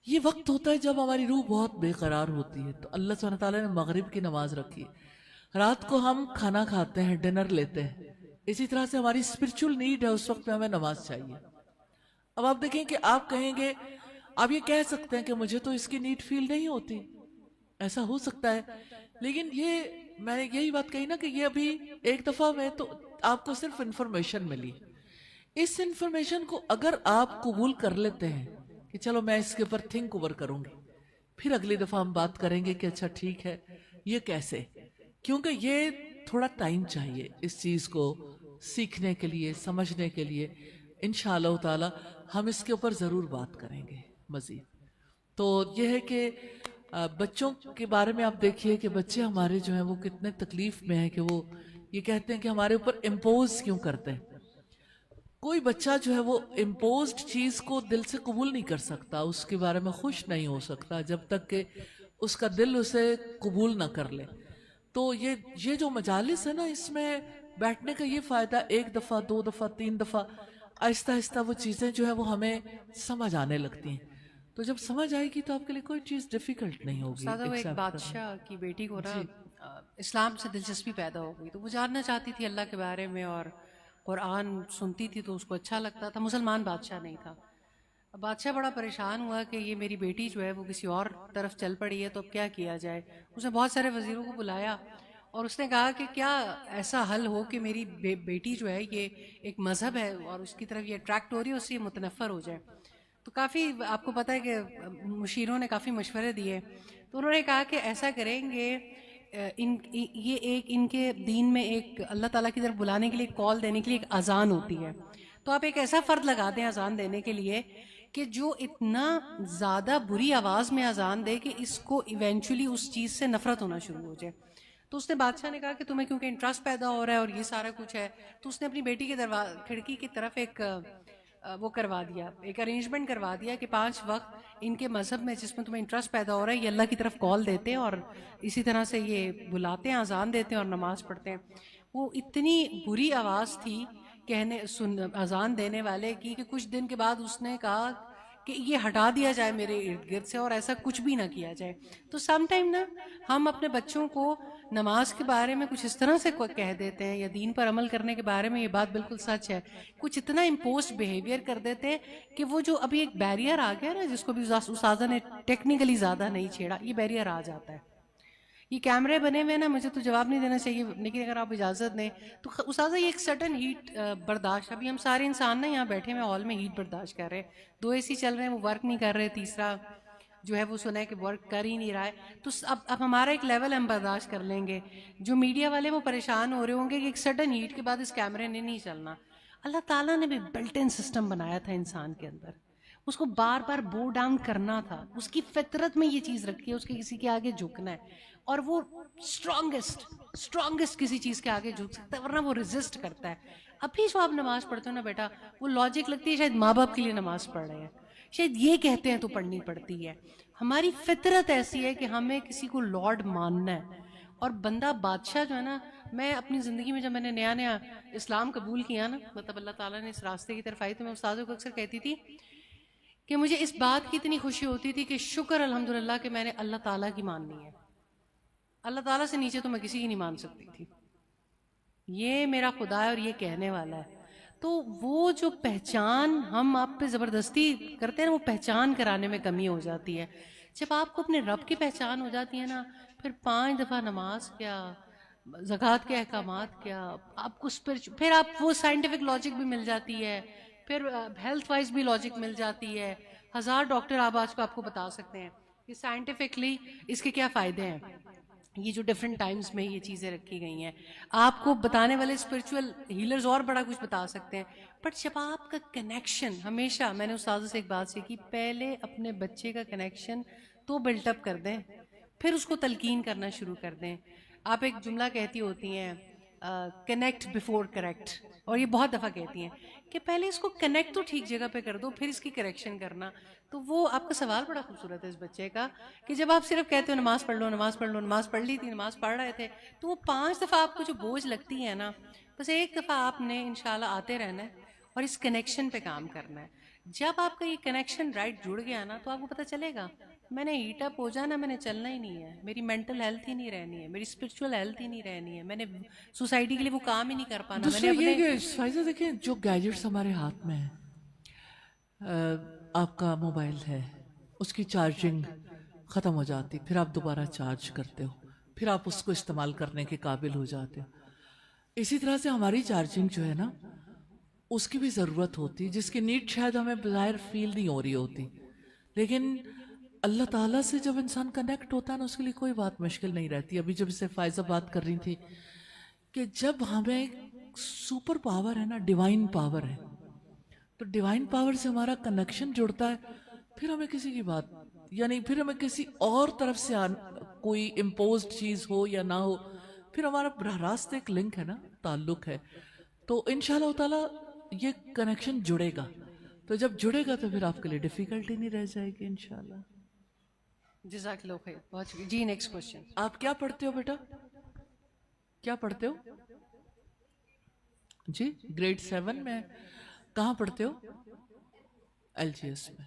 یہ وقت ہوتا ہے جب ہماری روح بہت بے قرار ہوتی ہے. تو اللہ سبحانہ تعالیٰ نے مغرب کی نماز رکھی ہے. رات کو ہم کھانا کھاتے ہیں, ڈنر لیتے ہیں, اسی طرح سے ہماری اسپرچول نیڈ ہے, اس وقت میں ہمیں نماز چاہیے. اب آپ دیکھیں کہ آپ کہیں گے, آپ یہ کہہ سکتے ہیں کہ مجھے تو اس کی نیڈ فیل نہیں ہوتی, ایسا ہو سکتا ہے, لیکن یہ میں نے یہی بات کہی نا کہ یہ ابھی ایک دفعہ میں تو آپ کو صرف انفارمیشن ملی. اس انفارمیشن کو اگر آپ قبول کر لیتے ہیں کہ چلو میں اس کے اوپر تھنک اوور کروں گی, پھر اگلی دفعہ ہم بات کریں گے کہ اچھا ٹھیک ہے یہ کیسے, کیونکہ یہ تھوڑا ٹائم چاہیے اس چیز کو سیکھنے کے لیے, سمجھنے کے لیے. انشاءاللہ تعالی ہم اس کے اوپر ضرور بات کریں گے مزید. تو یہ ہے کہ بچوں کے بارے میں آپ دیکھیے کہ بچے ہمارے جو ہیں وہ کتنے تکلیف میں ہیں کہ وہ یہ کہتے ہیں کہ ہمارے اوپر امپوز کیوں کرتے ہیں. کوئی بچہ جو ہے وہ امپوزڈ چیز کو دل سے قبول نہیں کر سکتا, اس کے بارے میں خوش نہیں ہو سکتا جب تک کہ اس کا دل اسے قبول نہ کر لے. تو یہ جو مجالس ہے نا, اس میں بیٹھنے کا یہ فائدہ, ایک دفعہ, 2 دفعہ, 3 دفعہ آہستہ آہستہ وہ چیزیں جو ہے وہ ہمیں سمجھ آنے لگتی ہیں. تو جب سمجھ آئے گی تو آپ کے لیے کوئی چیز ڈیفیکلٹ نہیں ہوگی. سادہ وہ ایک بادشاہ کی بیٹی کو نا اسلام سے دلچسپی پیدا ہو گئی, تو وہ جاننا چاہتی تھی اللہ کے بارے میں اور قرآن سنتی تھی تو اس کو اچھا لگتا تھا. مسلمان بادشاہ نہیں تھا. بادشاہ بڑا پریشان ہوا کہ یہ میری بیٹی جو ہے وہ کسی اور طرف چل پڑی ہے, تو اب کیا کیا جائے. اس نے بہت سارے وزیروں کو بلایا اور اس نے کہا کہ کیا ایسا حل ہو کہ میری بیٹی جو ہے یہ ایک مذہب ہے اور اس کی طرف یہ اٹریکٹ ہو رہی ہے, اس سے یہ متنفر ہو جائے. تو کافی آپ کو پتہ ہے کہ مشیروں نے کافی مشورے دیے. تو انہوں نے کہا کہ ایسا کریں گے, ان کے دین میں ایک اللہ تعالیٰ کی طرف بلانے کے لیے, کال دینے کے لیے ایک اذان ہوتی ہے. تو آپ ایک ایسا فرد لگا دیں اذان دینے کے لیے کہ جو اتنا زیادہ بری آواز میں اذان دے کہ اس کو ایونچولی اس چیز سے نفرت ہونا شروع ہو جائے. تو اس نے بادشاہ نے کہا کہ تمہیں کیونکہ انٹرسٹ پیدا ہو رہا ہے اور یہ سارا کچھ ہے, تو اس نے اپنی بیٹی کے کھڑکی کی طرف ایک وہ کروا دیا, ایک ارینجمنٹ کروا دیا کہ 5 وقت ان کے مذہب میں جس میں تمہیں انٹرسٹ پیدا ہو رہا ہے یہ اللہ کی طرف کال دیتے ہیں اور اسی طرح سے یہ بلاتے ہیں, اذان دیتے ہیں اور نماز پڑھتے ہیں. وہ اتنی بری آواز تھی اذان دینے والے کی کہ کچھ دن کے بعد اس نے کہا کہ یہ ہٹا دیا جائے میرے ارد گرد سے اور ایسا کچھ بھی نہ کیا جائے. تو سم ٹائم نا ہم اپنے بچوں کو نماز کے بارے میں کچھ اس طرح سے کہہ دیتے ہیں یا دین پر عمل کرنے کے بارے میں, یہ بات بالکل سچ ہے, کچھ اتنا امپوزڈ بیہیویئر کر دیتے ہیں کہ وہ جو ابھی ایک بیریئر آ گیا نا, جس کو بھی استاذہ نے ٹیکنیکلی زیادہ نہیں چھیڑا, یہ بیریئر آ جاتا ہے. یہ کیمرے بنے ہوئے نا, مجھے تو جواب نہیں دینا چاہیے لیکن اگر آپ اجازت دیں تو استاذہ یہ ایک سٹن ہیٹ برداشت, ابھی ہم سارے انسان نا یہاں بیٹھے ہوئے ہال میں ہیٹ برداشت کر رہے ہیں, 2 AC چل رہے ہیں وہ ورک نہیں کر رہے, تیسرا جو ہے وہ سنا ہے کہ ورک کر ہی نہیں رہا ہے. تو اب ہمارا ایک لیول ہم برداشت کر لیں گے. جو میڈیا والے وہ پریشان ہو رہے ہوں گے کہ ایک سڈن ہیٹ کے بعد اس کیمرے نے نہیں چلنا. اللہ تعالیٰ نے بھی بلٹ ان سسٹم بنایا تھا انسان کے اندر, اس کو بار بار بو ڈاؤن کرنا تھا, اس کی فطرت میں یہ چیز رکھی ہے, اس کے کسی کے آگے جھکنا ہے, اور وہ اسٹرانگسٹ کسی چیز کے آگے جھک سکتا ہے ورنہ وہ ریزسٹ کرتا ہے. ابھی جو آپ نماز پڑھتے ہو نا بیٹا, وہ لاجک لگتی ہے شاید ماں باپ کے لیے نماز پڑھ رہے ہیں, شاید یہ کہتے ہیں تو پڑھنی پڑتی ہے. ہماری فطرت ایسی ہے کہ ہمیں کسی کو لارڈ ماننا ہے. اور بندہ بادشاہ جو ہے نا, میں اپنی زندگی میں جب میں نے نیا اسلام قبول کیا نا, مطلب اللہ تعالیٰ نے اس راستے کی طرف آئی, تو میں استاذوں کو اکثر کہتی تھی کہ مجھے اس بات کی اتنی خوشی ہوتی تھی کہ شکر الحمدللہ کہ میں نے اللہ تعالیٰ کی ماننی ہے. اللہ تعالیٰ سے نیچے تو میں کسی کی نہیں مان سکتی تھی. یہ میرا خدا ہے اور یہ کہنے والا ہے. تو وہ جو پہچان ہم آپ پہ زبردستی کرتے ہیں نا, وہ پہچان کرانے میں کمی ہو جاتی ہے. جب آپ کو اپنے رب کی پہچان ہو جاتی ہے نا, پھر 5 دفعہ نماز کیا, زکوٰۃ کے احکامات کیا, آپ کو پھر آپ وہ سائنٹیفک لاجک بھی مل جاتی ہے, پھر ہیلتھ وائز بھی لاجک مل جاتی ہے. 1000 ڈاکٹر آج کو آپ کو بتا سکتے ہیں کہ سائنٹیفکلی اس کے کیا فائدے ہیں. یہ جو ڈفرینٹ ٹائمز میں یہ چیزیں رکھی گئی ہیں, آپ کو بتانے والے اسپرچول ہیلرز اور بڑا کچھ بتا سکتے ہیں. بٹ جب آپ کا کنیکشن, ہمیشہ میں نے استاذ سے ایک بات سیکھی, پہلے اپنے بچے کا کنیکشن تو بلٹ اپ کر دیں, پھر اس کو تلقین کرنا شروع کر دیں. آپ ایک جملہ کہتی ہوتی ہیں کنیکٹ بیفور کریکٹ, اور یہ بہت دفعہ کہتی ہیں کہ پہلے اس کو کنیکٹ تو ٹھیک جگہ پہ کر دو, پھر اس کی کریکشن کرنا. تو وہ آپ کا سوال بڑا خوبصورت ہے اس بچے کا, کہ جب آپ صرف کہتے ہو نماز پڑھ لو, نماز پڑھ لو, نماز پڑھ لی تھی, نماز پڑھ رہے تھے, تو وہ 5 دفعہ آپ کو جو بوجھ لگتی ہے نا, بس ایک دفعہ آپ نے انشاءاللہ آتے رہنا ہے اور اس کنیکشن پہ کام کرنا ہے. جب آپ کا یہ کنیکشن رائٹ جڑ گیا نا تو آپ کو پتہ چلے گا میں نے ہیٹ اپ ہو جانا, میں نے چلنا ہی نہیں ہے, میری مینٹل ہیلتھ ہی نہیں رہنی ہے, میری اسپرچل ہیلتھ ہی نہیں رہنی ہے, میں نے سوسائٹی کے لیے وہ کام ہی نہیں کر پانا. میں دوسرا نے یہ اپنے کہ فائزہ دیکھیں جو گیجٹس ہمارے ہاتھ میں ہیں, آپ کا موبائل ہے, اس کی چارجنگ ختم ہو جاتی, پھر آپ دوبارہ چارج کرتے ہو, پھر آپ اس کو استعمال کرنے کے قابل ہو جاتے ہو. اسی طرح سے ہماری چارجنگ جو ہے نا اس کی بھی ضرورت ہوتی, جس کی نیڈ شاید ہمیں بظاہر فیل نہیں ہو رہی ہوتی, لیکن اللہ تعالیٰ سے جب انسان کنیکٹ ہوتا ہے نا اس کے لیے کوئی بات مشکل نہیں رہتی. ابھی جب اس سے فائزہ بات کر رہی تھی کہ جب ہمیں سپر پاور ہے نا, ڈیوائن پاور ہے, تو ڈیوائن پاور سے ہمارا کنیکشن جڑتا ہے, پھر ہمیں کسی کی بات یعنی پھر ہمیں کسی اور طرف سے کوئی امپوزڈ چیز ہو یا نہ ہو, پھر ہمارا براہ راست ایک لنک ہے نا, تعلق ہے. تو انشاءاللہ تعالیٰ یہ کنیکشن جڑے گا, تو جب جڑے گا تو پھر آپ کے لیے ڈیفیکلٹی نہیں رہ جائے گی انشاءاللہ. جزاک اللہ خیر, بہت شکریہ. جی نیکسٹ کوشچن. آپ کیا پڑھتے ہو بیٹا, کیا پڑھتے ہو؟ جی گریڈ 7 میں. کہاں پڑھتے ہو؟ ایل جی ایس میں.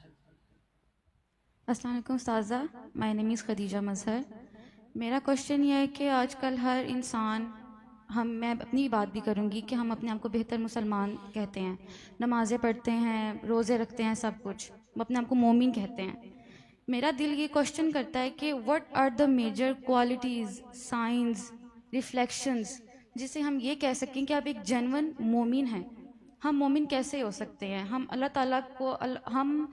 السلام علیکم استاذہ, مائی نیم از خدیجہ مظہر. میرا کوشچن یہ ہے کہ آج کل ہر انسان, میں اپنی بات بھی کروں گی کہ ہم اپنے آپ کو بہتر مسلمان کہتے ہیں, نمازیں پڑھتے ہیں, روزے رکھتے ہیں, سب کچھ, ہم اپنے آپ کو مومن کہتے ہیں. میرا دل یہ کوشچن کرتا ہے کہ what are the major qualities, signs, reflections جسے ہم یہ کہہ سکیں کہ آپ ایک جینون مومن ہیں. ہم مومن کیسے ہو سکتے ہیں؟ ہم اللہ تعالیٰ کو ہم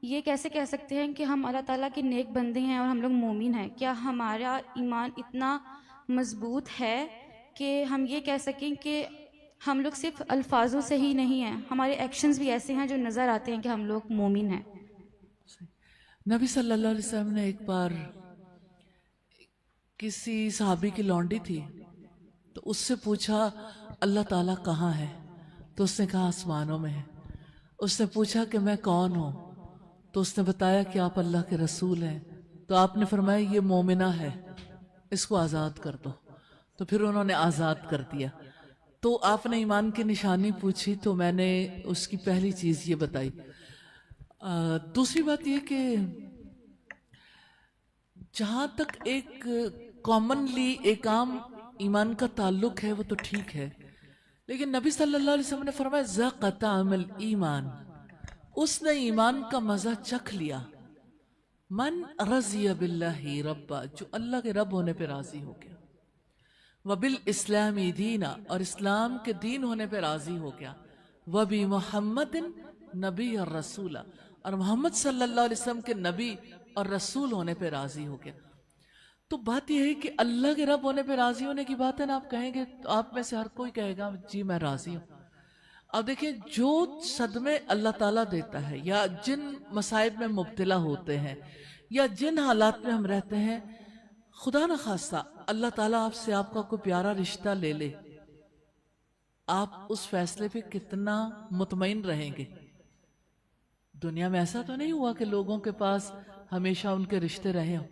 یہ کیسے کہہ سکتے ہیں کہ ہم اللہ تعالیٰ کے نیک بندے ہیں اور ہم لوگ مومن ہیں؟ کیا ہمارا ایمان اتنا مضبوط ہے کہ ہم یہ کہہ سکیں کہ ہم لوگ صرف الفاظوں سے ہی نہیں ہیں, ہمارے ایکشنز بھی ایسے ہیں جو نظر آتے ہیں کہ ہم لوگ مومن ہیں؟ نبی صلی اللہ علیہ وسلم نے ایک بار کسی صحابی کی لونڈی تھی, تو اس سے پوچھا اللہ تعالیٰ کہاں ہے؟ تو اس نے کہا آسمانوں میں ہے. اس نے پوچھا کہ میں کون ہوں؟ تو اس نے بتایا کہ آپ اللہ کے رسول ہیں. تو آپ نے فرمایا یہ مومنہ ہے, اس کو آزاد کر دو. تو پھر انہوں نے آزاد کر دیا. تو آپ نے ایمان کی نشانی پوچھی, تو میں نے اس کی پہلی چیز یہ بتائی. دوسری بات یہ کہ جہاں تک ایک کامنلی ایک عام ایمان کا تعلق ہے وہ تو ٹھیک ہے, لیکن نبی صلی اللہ علیہ وسلم نے فرمایا ذاق طعم الایمان, اس نے ایمان کا مزہ چکھ لیا. من رضی باللہ ربا, جو اللہ کے رب ہونے پہ راضی ہو گیا, وبالاسلام دینا, اور اسلام کے دین ہونے پہ راضی ہو گیا, وبمحمد نبی اور رسولہ, اور محمد صلی اللہ علیہ وسلم کے نبی اور رسول ہونے پہ راضی ہو گیا. تو بات یہ ہے کہ اللہ کے رب ہونے پہ راضی ہونے کی بات ہے نا, آپ کہیں گے تو آپ میں سے ہر کوئی کہے گا جی میں راضی ہوں. اب دیکھیں جو صدمے اللہ تعالیٰ دیتا ہے, یا جن مصائب میں مبتلا ہوتے ہیں, یا جن حالات میں ہم رہتے ہیں, خدا نہ خواستہ اللہ تعالیٰ آپ سے آپ کا کوئی پیارا رشتہ لے لے, آپ اس فیصلے پہ کتنا مطمئن رہیں گے؟ دنیا میں ایسا تو نہیں ہوا کہ لوگوں کے پاس ہمیشہ ان کے رشتے رہے ہوں,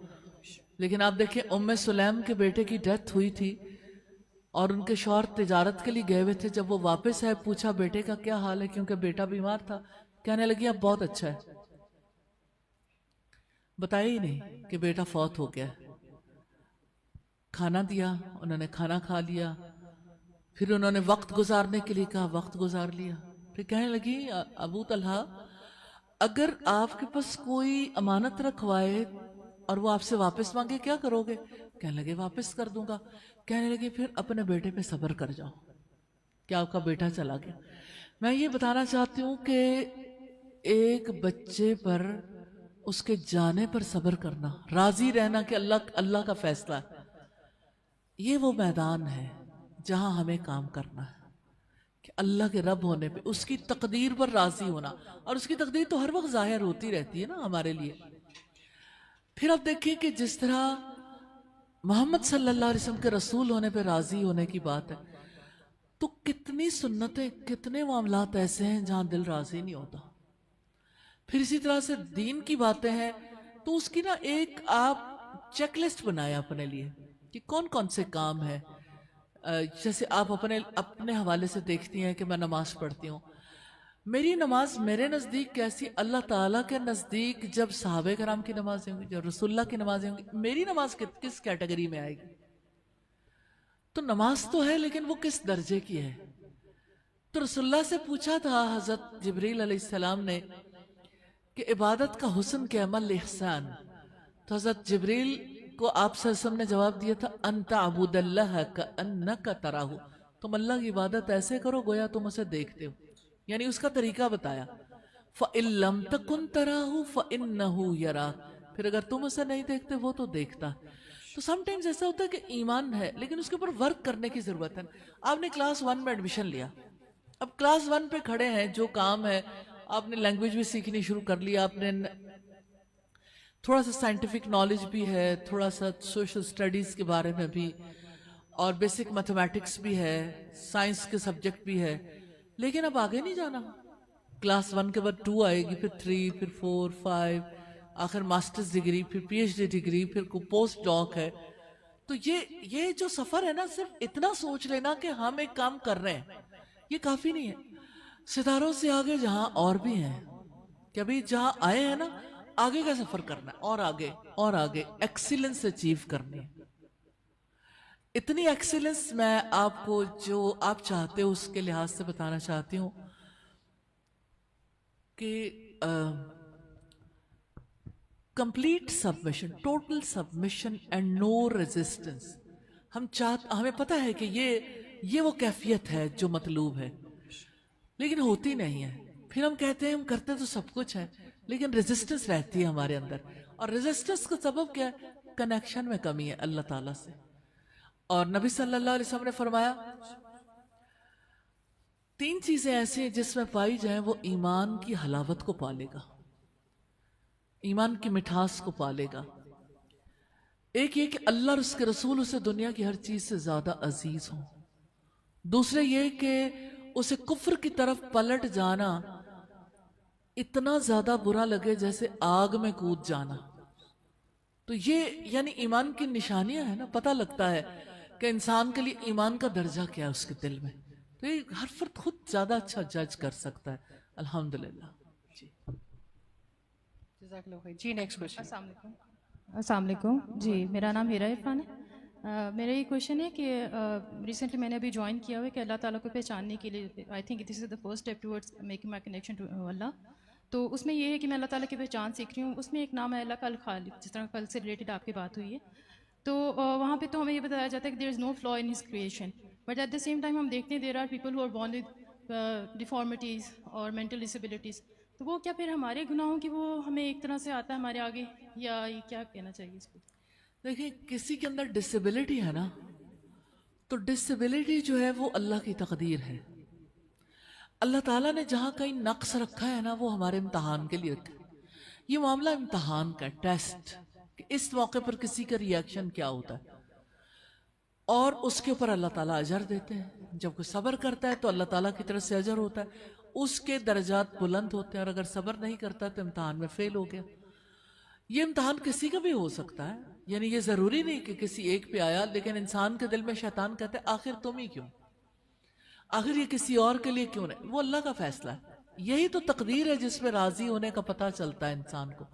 لیکن آپ دیکھیں ام سلیم کے بیٹے کی ڈیتھ ہوئی تھی اور ان کے شوہر تجارت کے لیے گئے ہوئے تھے. جب وہ واپس آئے پوچھا بیٹے کا کیا حال ہے, کیونکہ بیٹا بیمار تھا. کہنے لگی اب بہت اچھا ہے. بتایا ہی نہیں کہ بیٹا فوت ہو گیا. کھانا دیا, انہوں نے کھانا کھا لیا, پھر انہوں نے وقت گزارنے کے لیے کہا, وقت گزار لیا. پھر کہنے لگی ابو طلحہ اگر آپ کے پاس کوئی امانت رکھوائے اور وہ آپ سے واپس مانگے کیا کرو گے؟ کہنے لگے واپس کر دوں گا. کہنے لگے پھر اپنے بیٹے پہ صبر کر جاؤ کہ آپ کا بیٹا چلا گیا. میں یہ بتانا چاہتی ہوں کہ ایک بچے پر اس کے جانے پر صبر کرنا, راضی رہنا کہ اللہ کا فیصلہ ہے, یہ وہ میدان ہے جہاں ہمیں کام کرنا ہے کہ اللہ کے رب ہونے پہ اس کی تقدیر پر راضی ہونا. اور اس کی تقدیر تو ہر وقت ظاہر ہوتی رہتی ہے نا ہمارے لیے. پھر آپ دیکھیں کہ جس طرح محمد صلی اللہ علیہ وسلم کے رسول ہونے پہ راضی ہونے کی بات ہے, تو کتنی سنتیں, کتنے معاملات ایسے ہیں جہاں دل راضی نہیں ہوتا. پھر اسی طرح سے دین کی باتیں ہیں, تو اس کی نا ایک آپ چیک لسٹ بنائیں اپنے لیے کہ کون کون سے کام ہیں. جیسے آپ اپنے حوالے سے دیکھتی ہیں کہ میں نماز پڑھتی ہوں, میری نماز میرے نزدیک کیسی، اللہ تعالیٰ کے نزدیک جب صحابہ کرام کی نمازیں ہوں گی، جب رسول اللہ کی نمازیں ہوں گی، میری نماز کس کیٹیگری میں آئے گی؟ تو نماز تو ہے لیکن وہ کس درجے کی ہے؟ تو رسول اللہ سے پوچھا تھا حضرت جبریل علیہ السلام نے کہ عبادت کا حسن کے عمل احسان، تو حضرت جبریل کو آپ صلی اللہ علیہ وسلم نے جواب دیا تھا ان تعبد اللہ کأنک تراہ، تم اللہ کی عبادت ایسے کرو گویا تم اسے دیکھتے ہو، یعنی اس کا طریقہ بتایا. فَإِن لَمْ تَكُنْ تَرَاهُ فَإِنَّهُ يَرَاكَ، پھر اگر تم اسے نہیں دیکھتے وہ تو دیکھتا. تو سم ٹائمز ایسا ہوتا ہے کہ ایمان ہے لیکن اس کے اوپر ورک کرنے کی ضرورت ہے. آپ نے کلاس 1 میں ایڈمیشن لیا، اب کلاس 1 پہ کھڑے ہیں، جو کام ہے آپ نے لینگویج بھی سیکھنی شروع کر لی، آپ نے تھوڑا سا سائنٹیفک نالج بھی ہے، تھوڑا سا سوشل سٹڈیز کے بارے میں بھی، اور بیسک میتھمیٹکس بھی ہے، سائنس کے سبجیکٹ بھی ہے، لیکن اب آگے نہیں جانا. کلاس 1 کے بعد 2 آئے گی، پھر 3، پھر 4، 5، آخر ماسٹرز ڈگری، پھر پی ایچ ڈی ڈگری، پھر پوسٹ ڈاک ہے. تو یہ جو سفر ہے نا، صرف اتنا سوچ لینا کہ ہم ایک کام کر رہے ہیں یہ کافی نہیں ہے. ستاروں سے آگے جہاں اور بھی ہیں، کہ ابھی جہاں آئے ہیں نا، آگے کا سفر کرنا ہے، اور آگے اور آگے ایکسیلنس اچیو کرنی ہے. اتنی ایکسیلنس میں آپ کو جو آپ چاہتے ہو اس کے لحاظ سے بتانا چاہتی ہوں کہ complete submission, total submission and no resistance. ہمیں پتہ ہے کہ یہ وہ کیفیت ہے جو مطلوب ہے، لیکن ہوتی نہیں ہے. پھر ہم کہتے ہیں ہم کرتے تو سب کچھ ہے لیکن ریزسٹنس رہتی ہے ہمارے اندر، اور ریزسٹنس کا سبب کیا ہے؟ کنیکشن میں کمی ہے اللہ تعالیٰ سے. اور نبی صلی اللہ علیہ وسلم نے فرمایا 3 چیزیں ایسی ہیں جس میں پائی جائیں وہ ایمان کی حلاوت کو پالے گا، ایمان کی مٹھاس کو پالے گا. ایک یہ کہ اللہ اور اس کے رسول اسے دنیا کی ہر چیز سے زیادہ عزیز ہوں. دوسرے یہ کہ اسے کفر کی طرف پلٹ جانا اتنا زیادہ برا لگے جیسے آگ میں کود جانا. تو یہ یعنی ایمان کی نشانیاں ہیں نا، پتہ لگتا ہے کہ انسان کے لیے ایمان کا درجہ کیا ہے اس کے دل میں. تو یہ ہر فرد خود زیادہ اچھا جج کر سکتا ہے. الحمدللہ. جی جزاک اللہ خیر. جی نیکسٹ کوشچن. السلام علیکم. جی میرا نام ہیرا عرفان ہے. میرا یہ کویشچن ہے کہ ریسنٹلی میں نے ابھی جوائن کیا ہوا ہے کہ اللہ تعالیٰ کو پہچاننے کے لیے I think this is the first step towards making my connection to Allah. تو اس میں یہ ہے کہ میں اللہ تعالیٰ کی پہچان سیکھ رہی ہوں. اس میں ایک نام ہے اللہ کا الخالق، جس طرح کل سے ریلیٹڈ آپ کی بات ہوئی ہے. تو وہاں پہ تو ہمیں یہ بتایا جاتا ہے کہ دیر is no flaw in his creation, but at the same time ہم دیکھتے ہیں there are people who are born with deformities اور مینٹل ڈسیبلٹیز. تو وہ کیا پھر ہمارے گناہوں کی وہ ہمیں ایک طرح سے آتا ہے ہمارے آگے، یا یہ کیا کہنا چاہیے اس کو؟ دیکھیں کسی کے اندر ڈسیبلٹی ہے نا، تو ڈسیبلٹی جو ہے وہ اللہ کی تقدیر ہے. اللہ تعالیٰ نے جہاں کہیں نقص رکھا ہے نا وہ ہمارے امتحان کے لیے رکھا ہے. یہ معاملہ امتحان کا ٹیسٹ، کہ اس موقع پر کسی کا ریاکشن کیا ہوتا ہے، اور اس کے اوپر اللہ تعالیٰ اجر دیتے ہیں. جب کوئی صبر کرتا ہے تو اللہ تعالیٰ کی طرف سے اجر ہوتا ہے، اس کے درجات بلند ہوتے ہیں، اور اگر صبر نہیں کرتا تو امتحان میں فیل ہو گیا. یہ امتحان کسی کا بھی ہو سکتا ہے، یعنی یہ ضروری نہیں کہ کسی ایک پہ آیا، لیکن انسان کے دل میں شیطان کہتا ہے آخر تم ہی کیوں، آخر یہ کسی اور کے لیے کیوں نہیں. وہ اللہ کا فیصلہ ہے. یہی تو تقدیر ہے جس میں راضی ہونے کا پتہ چلتا ہے انسان کو،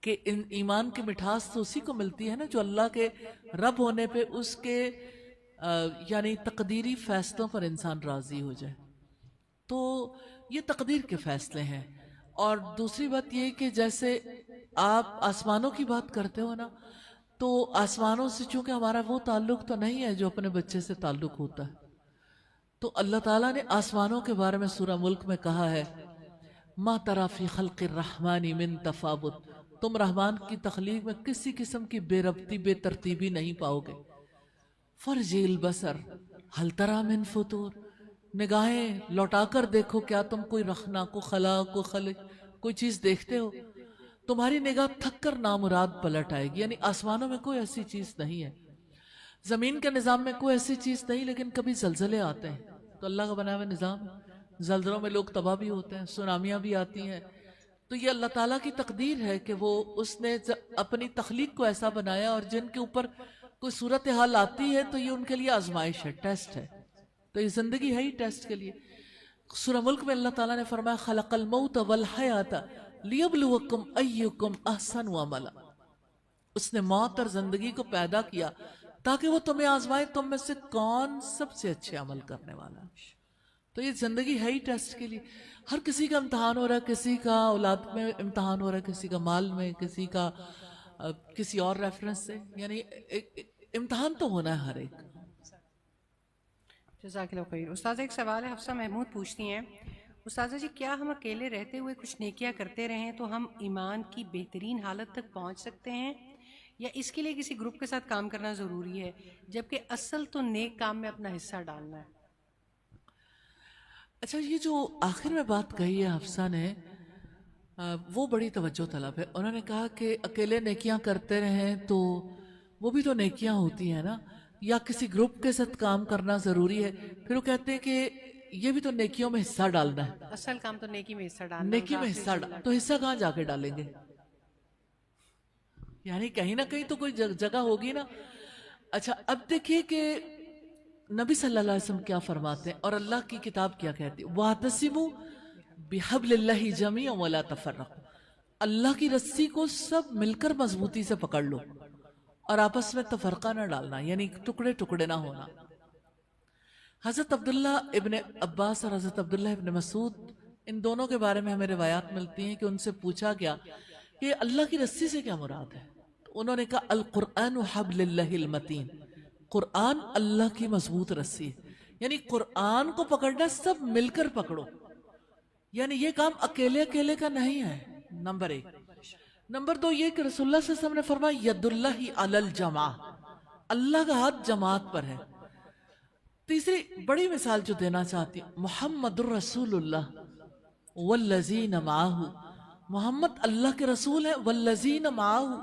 کہ ایمان کی مٹھاس تو اسی کو ملتی ہے نا جو اللہ کے رب ہونے پہ اس کے یعنی تقدیری فیصلوں پر انسان راضی ہو جائے. تو یہ تقدیر کے فیصلے ہیں. اور دوسری بات یہ کہ جیسے آپ آسمانوں کی بات کرتے ہو نا، تو آسمانوں سے چونکہ ہمارا وہ تعلق تو نہیں ہے جو اپنے بچے سے تعلق ہوتا ہے، تو اللہ تعالیٰ نے آسمانوں کے بارے میں سورہ ملک میں کہا ہے ما تری فی خلق الرحمن من تفاوت، تم رحمان کی تخلیق میں کسی قسم کی بے ربطی بے ترتیبی نہیں پاؤ گے. فرجی البصر ہل تری من فطور، نگاہیں لوٹا کر دیکھو کیا تم کوئی رخنا، کوئی خلا، کوئی خلق، کوئی چیز دیکھتے ہو؟ تمہاری نگاہ تھک کر نامراد پلٹ آئے گی. یعنی آسمانوں میں کوئی ایسی چیز نہیں ہے، زمین کے نظام میں کوئی ایسی چیز نہیں، لیکن کبھی زلزلے آتے ہیں تو اللہ کا بنایا ہوا نظام، زلزلوں میں لوگ تباہ بھی ہوتے ہیں، سونامیاں بھی آتی ہیں. تو یہ اللہ تعالیٰ کی تقدیر ہے کہ وہ اس نے اپنی تخلیق کو ایسا بنایا، اور جن کے اوپر کوئی صورتحال آتی ہے تو یہ ان کے لیے آزمائش ہے، ٹیسٹ ہے. تو یہ زندگی ہے ہی ٹیسٹ کے لیے. سورہ ملک میں اللہ تعالیٰ نے فرمایا خلق الموت والحیات لیبلوکم ایکم احسن عملا. اس نے موت اور زندگی کو پیدا کیا تاکہ وہ تمہیں آزمائے تم میں سے کون سب سے اچھے عمل کرنے والا. تو یہ زندگی ہے ہی ٹیسٹ کے لیے. ہر کسی کا امتحان ہو رہا ہے, کسی کا اولاد میں امتحان ہو رہا ہے, کسی کا مال میں, کسی کا کسی اور ریفرنس سے, یعنی امتحان تو ہونا ہے ہر ایک. جزاک اللہ خیر. استاذہ ایک سوال ہے, حفصہ محمود پوچھتی ہیں, استاذہ جی کیا ہم اکیلے رہتے ہوئے کچھ نیکیاں کرتے رہیں تو ہم ایمان کی بہترین حالت تک پہنچ سکتے ہیں, یا اس کے لیے کسی گروپ کے ساتھ کام کرنا ضروری ہے, جبکہ اصل تو نیک کام میں اپنا حصہ ڈالنا ہے؟ اچھا, یہ جو آخر میں بات کہی ہے حفصہ نے وہ بڑی توجہ طلب ہے. انہوں نے کہا کہ اکیلے نیکیاں کرتے رہیں تو وہ بھی تو نیکیاں ہوتی ہیں نا, یا کسی گروپ کے ساتھ کام کرنا ضروری ہے. پھر وہ کہتے ہیں کہ یہ بھی تو نیکیوں میں حصہ ڈالنا ہے. اصل کام تو نیکی میں حصہ ڈالنا. نیکی میں حصہ تو حصہ کہاں جا کے ڈالیں گے؟ یعنی کہیں نہ کہیں تو کوئی جگہ ہوگی نا. اچھا, اب دیکھیے کہ نبی صلی اللہ علیہ وسلم کیا فرماتے ہیں اور اللہ کی کتاب کیا کہتی ہے, وَاعْتَصِمُوا بِحَبْلِ اللَّهِ جَمِيعًا وَلَا تَفَرَّقُوا. اللہ کی رسی کو سب مل کر مضبوطی سے پکڑ لو اور آپس میں تفرقہ نہ ڈالنا, یعنی ٹکڑے ٹکڑے نہ ہونا. حضرت عبداللہ ابن عباس اور حضرت عبداللہ ابن مسعود, ان دونوں کے بارے میں ہمیں روایات ملتی ہیں کہ ان سے پوچھا گیا کہ اللہ کی رسی سے کیا مراد ہے. انہوں نے کہا القرآن حبل اللہ المتین, قرآن اللہ کی مضبوط رسی ہے, یعنی قرآن کو پکڑنا سب مل کر پکڑو, یعنی یہ کام اکیلے اکیلے کا نہیں ہے. نمبر ایک. نمبر دو یہ کہ رسول اللہ صلی اللہ علیہ وسلم نے فرمایا ید اللہ علی الجماع, اللہ کا ہاتھ جماعت پر ہے. تیسری بڑی مثال جو دینا چاہتی ہوں, محمد الرسول اللہ والذین معاہ, محمد اللہ کے رسول ہیں, والذین معاہ,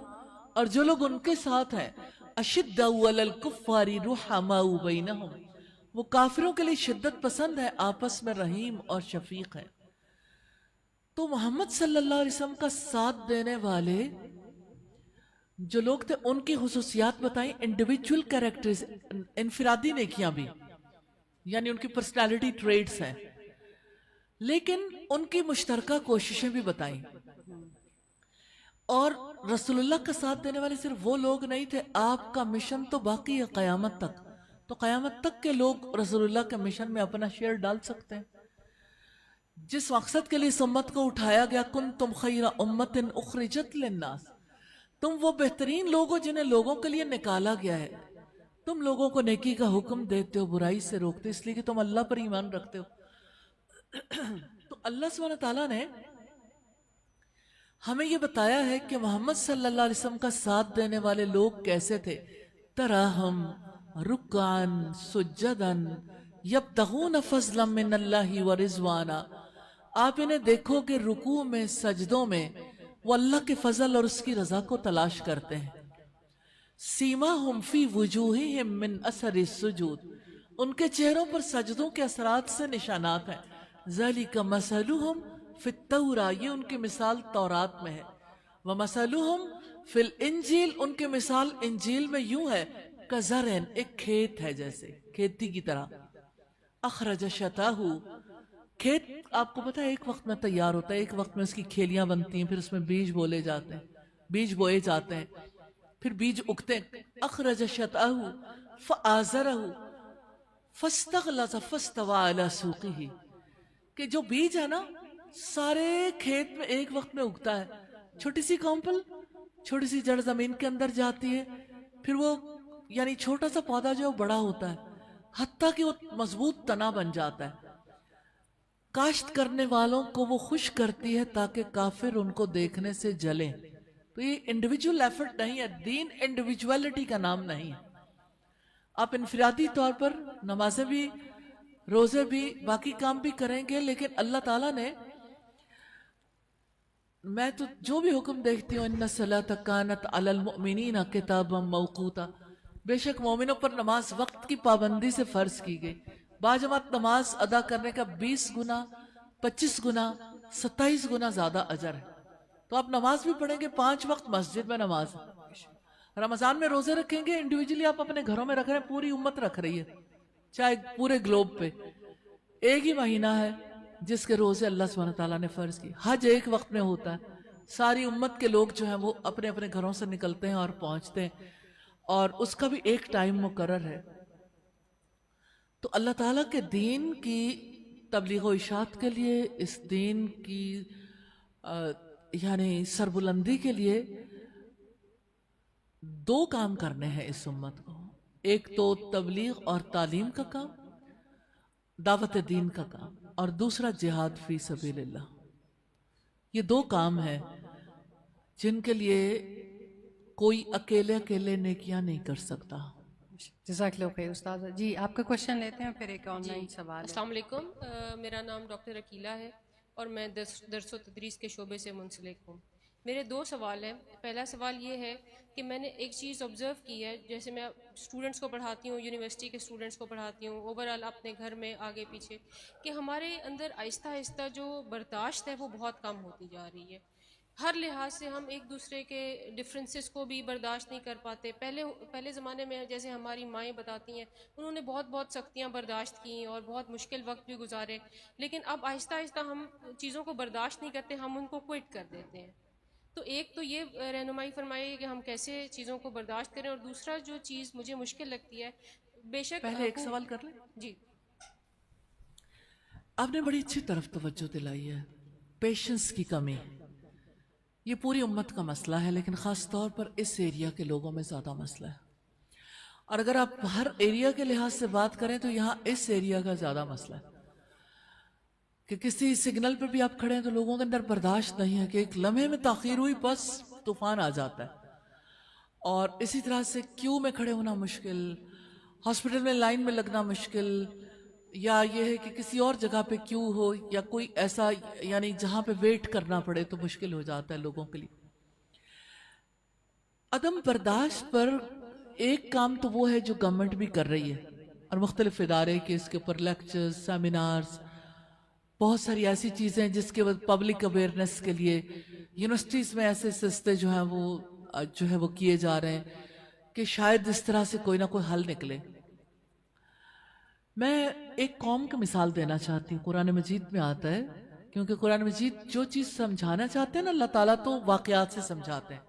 اور جو لوگ ان کے ساتھ ہیں, اشداء علی الکفار رحماء بینہم, وہ کافروں کے لیے شدت پسند ہے, آپس میں رحیم اور شفیق ہیں. تو محمد صلی اللہ علیہ وسلم کا ساتھ دینے والے جو لوگ تھے ان کی خصوصیات بتائیں, انڈیویجول کریکٹرز, انفرادی نیکیاں بھی, یعنی ان کی پرسنالٹی ٹریٹس ہیں, لیکن ان کی مشترکہ کوششیں بھی بتائیں. اور رسول اللہ کا ساتھ دینے والے صرف وہ لوگ نہیں تھے, آپ کا مشن تو باقی ہے قیامت تک, تو قیامت تک کے لوگ رسول اللہ کے مشن میں اپنا شیئر ڈال سکتے ہیں. جس مقصد کے لیے اس امت کو اٹھایا گیا, کنتم خیر امت اخرجت للناس, تم وہ بہترین لوگ ہو جنہیں لوگوں کے لیے نکالا گیا ہے. تم لوگوں کو نیکی کا حکم دیتے ہو, برائی سے روکتے, اس لیے کہ تم اللہ پر ایمان رکھتے ہو. تو اللہ سبحانہ تعالیٰ نے ہمیں یہ بتایا ہے کہ محمد صلی اللہ علیہ وسلم کا ساتھ دینے والے لوگ کیسے تھے. تراہم رکعن سجدن یبتغون فضلا من اللہ ورضوانا, آپ انہیں دیکھو کہ رکوع میں, سجدوں میں وہ اللہ کے فضل اور اس کی رضا کو تلاش کرتے ہیں. سیماہم فی وجوہہم من اثر السجود, ان کے چہروں پر سجدوں کے اثرات سے نشانات ہیں. ذالک مثلہم فی التوراۃ, یہ ان کی مثال تورات میں ہے. ومثلہم فی الانجیل, ان کی مثال انجیل میں یوں ہے, کزرعن, ایک کھیت ہے جیسے کھیتی کی طرح. اخرج شطاہ, کھیت آپ کو پتا ہے ایک وقت میں تیار ہوتا ہے, ایک وقت میں اس کی کھیلیاں بنتی ہیں, پھر اس میں بیج بولے جاتے ہیں, بیج بوئے جاتے ہیں, پھر بیج اگتے ہیں. اخرج شطاہ فآزرہ فاستغلظ فاستوى علی سوقہ, کہ جو بیج ہے نا سارے کھیت میں ایک وقت میں اگتا ہے. چھوٹی سی کمپل, چھوٹی سی جڑ زمین کے اندر جاتی ہے, پھر وہ یعنی چھوٹا سا پودا جو بڑا ہوتا ہے, حتیٰ کہ وہ مضبوط تنا بن جاتا ہے. کاشت کرنے والوں کو وہ خوش کرتی ہے تاکہ کافر ان کو دیکھنے سے جلیں. تو یہ انڈیویجول ایفرٹ نہیں ہے, دین انڈیویجوالٹی کا نام نہیں ہے. آپ انفرادی طور پر نمازیں بھی, روزے بھی, باقی کام بھی کریں گے, لیکن اللہ تعالیٰ نے, میں تو جو بھی حکم دیکھتی ہوں, ان الصلاۃ کانت علی المؤمنین کتابا موقوتا, بے شک مومنوں پر نماز وقت کی پابندی سے فرض کی گئی. باجماعت نماز ادا کرنے کا 20 گنا 25 گنا 27 گنا زیادہ اجر ہے. تو آپ نماز بھی پڑھیں گے, 5 وقت مسجد میں نماز ہے. رمضان میں روزے رکھیں گے, انڈیویجلی آپ اپنے گھروں میں رکھ رہے ہیں, پوری امت رکھ رہی ہے, چاہے پورے گلوب پہ. ایک ہی مہینہ ہے, جس کے روزے اللہ سبحانہ تعالیٰ نے فرض کی. حج ایک وقت میں ہوتا ہے, ساری امت کے لوگ جو ہیں وہ اپنے اپنے گھروں سے نکلتے ہیں اور پہنچتے ہیں, اور اس کا بھی ایک ٹائم مقرر ہے. تو اللہ تعالیٰ کے دین کی تبلیغ و اشاعت کے لیے, اس دین کی یعنی سربلندی کے لیے 2 کام کرنے ہیں اس امت کو. ایک تو تبلیغ اور تعلیم کا کام, دعوت دین کا کام, اور دوسرا جہاد فی سبیل اللہ. یہ 2 کام ہیں جن کے لیے کوئی اکیلے نیکیاں نہیں کر سکتا. جزاک اللہ خیر استاد جی. آپ کا کوشچن لیتے ہیں, پھر ایک آن لائن سوال ہے. السلام علیکم, میرا نام ڈاکٹر عقیلہ ہے اور میں درس و تدریس کے شعبے سے منسلک ہوں. میرے 2 سوال ہیں. پہلا سوال یہ ہے کہ میں نے ایک چیز آبزرو کی ہے, جیسے میں اسٹوڈنٹس کو پڑھاتی ہوں, یونیورسٹی کے اسٹوڈنٹس کو پڑھاتی ہوں, اوورآل اپنے گھر میں آگے پیچھے, کہ ہمارے اندر آہستہ آہستہ جو برداشت ہے وہ بہت کم ہوتی جا رہی ہے. ہر لحاظ سے ہم ایک دوسرے کے ڈفرینسز کو بھی برداشت نہیں کر پاتے. پہلے زمانے میں جیسے ہماری مائیں بتاتی ہیں, انہوں نے بہت سختیاں برداشت کیں اور بہت مشکل وقت بھی گزارے, لیکن اب آہستہ آہستہ ہم چیزوں کو برداشت نہیں کرتے, ہم ان کو کوئٹ کر دیتے ہیں. تو ایک تو یہ رہنمائی فرمائیے کہ ہم کیسے چیزوں کو برداشت کریں, اور دوسرا جو چیز مجھے مشکل لگتی ہے, بے شک پہلے ایک سوال کر لیں. جی, آپ نے بڑی اچھی طرف توجہ دلائی ہے. پیشنس کی کمی یہ پوری امت کا مسئلہ ہے, لیکن خاص طور پر اس ایریا کے لوگوں میں زیادہ مسئلہ ہے. اور اگر آپ ہر ایریا کے لحاظ سے بات کریں تو یہاں اس ایریا کا زیادہ مسئلہ ہے کہ کسی سگنل پہ بھی آپ کھڑے ہیں تو لوگوں کے اندر برداشت نہیں ہے کہ ایک لمحے میں تاخیر ہوئی بس طوفان آ جاتا ہے. اور اسی طرح سے کیو میں کھڑے ہونا مشکل, ہاسپٹل میں لائن میں لگنا مشکل, یا یہ ہے کہ کسی اور جگہ پہ کیو ہو یا کوئی ایسا یعنی جہاں پہ ویٹ کرنا پڑے تو مشکل ہو جاتا ہے لوگوں کے لیے. عدم برداشت پر ایک کام تو وہ ہے جو گورنمنٹ بھی کر رہی ہے, اور مختلف ادارے کے اس کے اوپر لیکچرز, سیمینارز, بہت ساری ایسی چیزیں جس کے پبلک اویئرنیس کے لیے یونیورسٹیز میں ایسے سستے جو ہیں وہ کیے جا رہے ہیں کہ شاید اس طرح سے کوئی نہ کوئی حل نکلے. میں ایک قوم کی مثال دینا چاہتی ہوں. قرآن مجید میں آتا ہے, کیونکہ قرآن مجید جو چیز سمجھانا چاہتے ہیں نا اللہ تعالیٰ تو واقعات سے سمجھاتے ہیں.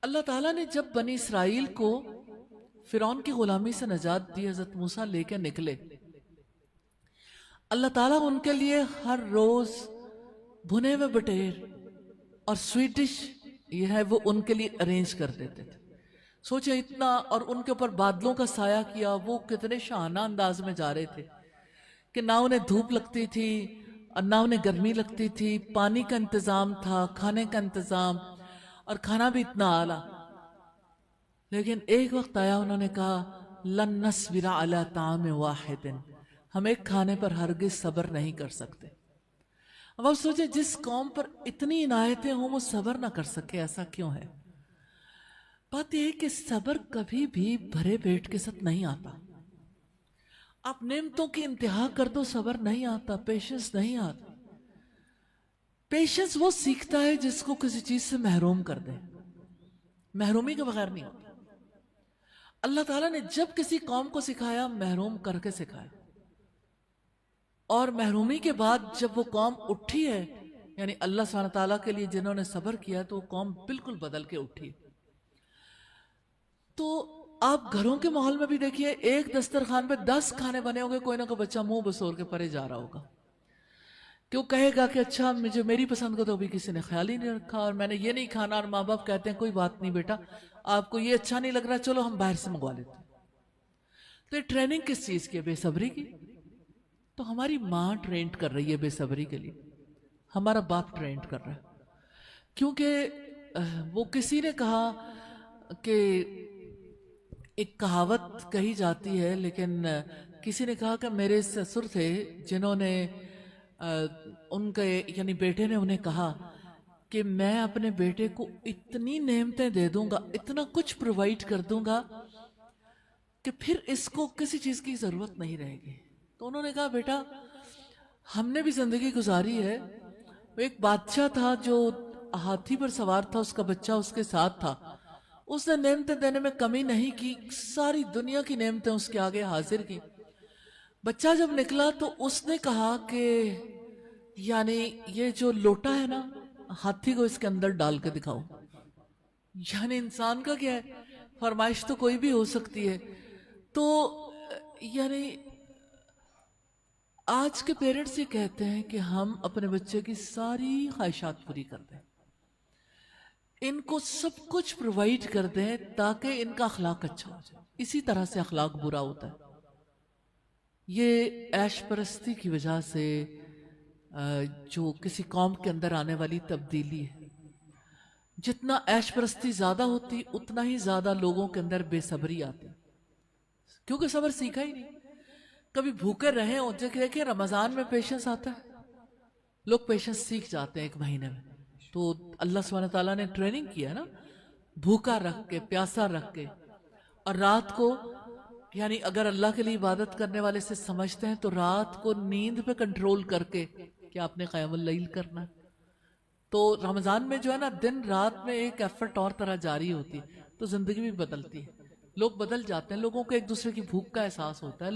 اللہ تعالیٰ نے جب بنی اسرائیل کو فرعون کی غلامی سے نجات دی, حضرت موسیٰ لے کے نکلے, اللہ تعالیٰ ان کے لیے ہر روز بھنے ہوئے بٹیر اور سویٹ ڈش یہ ہے وہ ان کے لیے ارینج کر دیتے تھے. سوچے اتنا, اور ان کے اوپر بادلوں کا سایہ کیا, وہ کتنے شاہانہ انداز میں جا رہے تھے کہ نہ انہیں دھوپ لگتی تھی اور نہ انہیں گرمی لگتی تھی, پانی کا انتظام تھا, کھانے کا انتظام, اور کھانا بھی اتنا اعلیٰ. لیکن ایک وقت آیا, انہوں نے کہا لن نصبر علی طعام واحد, ہم ایک کھانے پر ہرگز صبر نہیں کر سکتے. اب آپ سوچیں جس قوم پر اتنی عنایتیں ہوں وہ صبر نہ کر سکے, ایسا کیوں ہے؟ بات یہ ہے کہ صبر کبھی بھی بھرے پیٹ کے ساتھ نہیں آتا. آپ نعمتوں کی انتہا کر دو, صبر نہیں آتا, پیشنس نہیں آتا. پیشنس وہ سیکھتا ہے جس کو کسی چیز سے محروم کر دے, محرومی کے بغیر نہیں ہوتا. اللہ تعالیٰ نے جب کسی قوم کو سکھایا محروم کر کے سکھایا, اور محرومی کے بعد جب وہ قوم اٹھی ہے, یعنی اللہ سبحانہ تعالیٰ کے لیے جنہوں نے صبر کیا تو وہ قوم بالکل بدل کے اٹھی. تو آپ گھروں کے ماحول میں بھی دیکھیے, ایک دسترخوان پہ 10 کھانے بنے ہوں گے, کوئی نہ کوئی بچہ منہ بسور کے پرے جا رہا ہوگا کہ وہ کہے گا کہ اچھا مجھے میری پسند کو تو ابھی کسی نے خیال ہی نہیں رکھا, اور میں نے یہ نہیں کھانا, اور ماں باپ کہتے ہیں کوئی بات نہیں بیٹا, آپ کو یہ اچھا نہیں لگ رہا, چلو ہم باہر سے منگوا لیتے ہیں. تو یہ ٹریننگ کس چیز کی ہے؟ بے صبری کی. تو ہماری ماں ٹرینڈ کر رہی ہے بے صبری کے لیے, ہمارا باپ ٹرینڈ کر رہا ہے. کیونکہ وہ کسی نے کہا کہ ایک کہاوت کہی جاتی ہے, لیکن کسی نے کہا کہ میرے سسر تھے جنہوں نے ان کے یعنی بیٹے نے انہیں کہا کہ میں اپنے بیٹے کو اتنی نعمتیں دے دوں گا, اتنا کچھ پرووائڈ کر دوں گا کہ پھر اس کو کسی چیز کی ضرورت نہیں رہے گی. تو انہوں نے کہا بیٹا ہم نے بھی زندگی گزاری ہے. وہ ایک بادشاہ تھا جو ہاتھی پر سوار تھا, اس کا بچہ اس کے ساتھ تھا, اس نے نعمتیں دینے میں کمی نہیں کی, ساری دنیا کی نعمتیں اس کے آگے حاضر کی. بچہ جب نکلا تو اس نے کہا کہ یعنی یہ جو لوٹا ہے نا، ہاتھی کو اس کے اندر ڈال کے دکھاؤ. یعنی انسان کا کیا ہے، فرمائش تو کوئی بھی ہو سکتی ہے. تو یعنی آج کے پیرنٹس یہ کہتے ہیں کہ ہم اپنے بچے کی ساری خواہشات پوری کر دیں، ان کو سب کچھ پرووائڈ کر دیں تاکہ ان کا اخلاق اچھا ہو جائے. اسی طرح سے اخلاق برا ہوتا ہے. یہ عیش پرستی کی وجہ سے جو کسی قوم کے اندر آنے والی تبدیلی ہے. جتنا عیش پرستی زیادہ ہوتی اتنا ہی زیادہ لوگوں کے اندر بے صبری آتی، کیونکہ صبر سیکھا ہی نہیں. کبھی بھوکے رہے ہوں، دیکھیں رمضان میں پیشنس آتا ہے، لوگ پیشنس سیکھ جاتے ہیں 1 مہینے میں. تو اللہ سبحانہ تعالیٰ نے ٹریننگ کیا نا، بھوکا رکھ کے، پیاسا رکھ کے. اور رات کو یعنی اگر اللہ کے لیے عبادت کرنے والے سے سمجھتے ہیں تو رات کو نیند پہ کنٹرول کر کے کہ آپ نے قیام اللیل کرنا ہے. تو رمضان میں جو ہے نا دن رات میں ایک ایفرٹ اور طرح جاری ہوتی ہے، تو زندگی بھی بدلتی ہے. لوگ بدل جاتے ہیں، لوگوں کو ایک دوسرے کی بھوک کا احساس ہوتا ہے،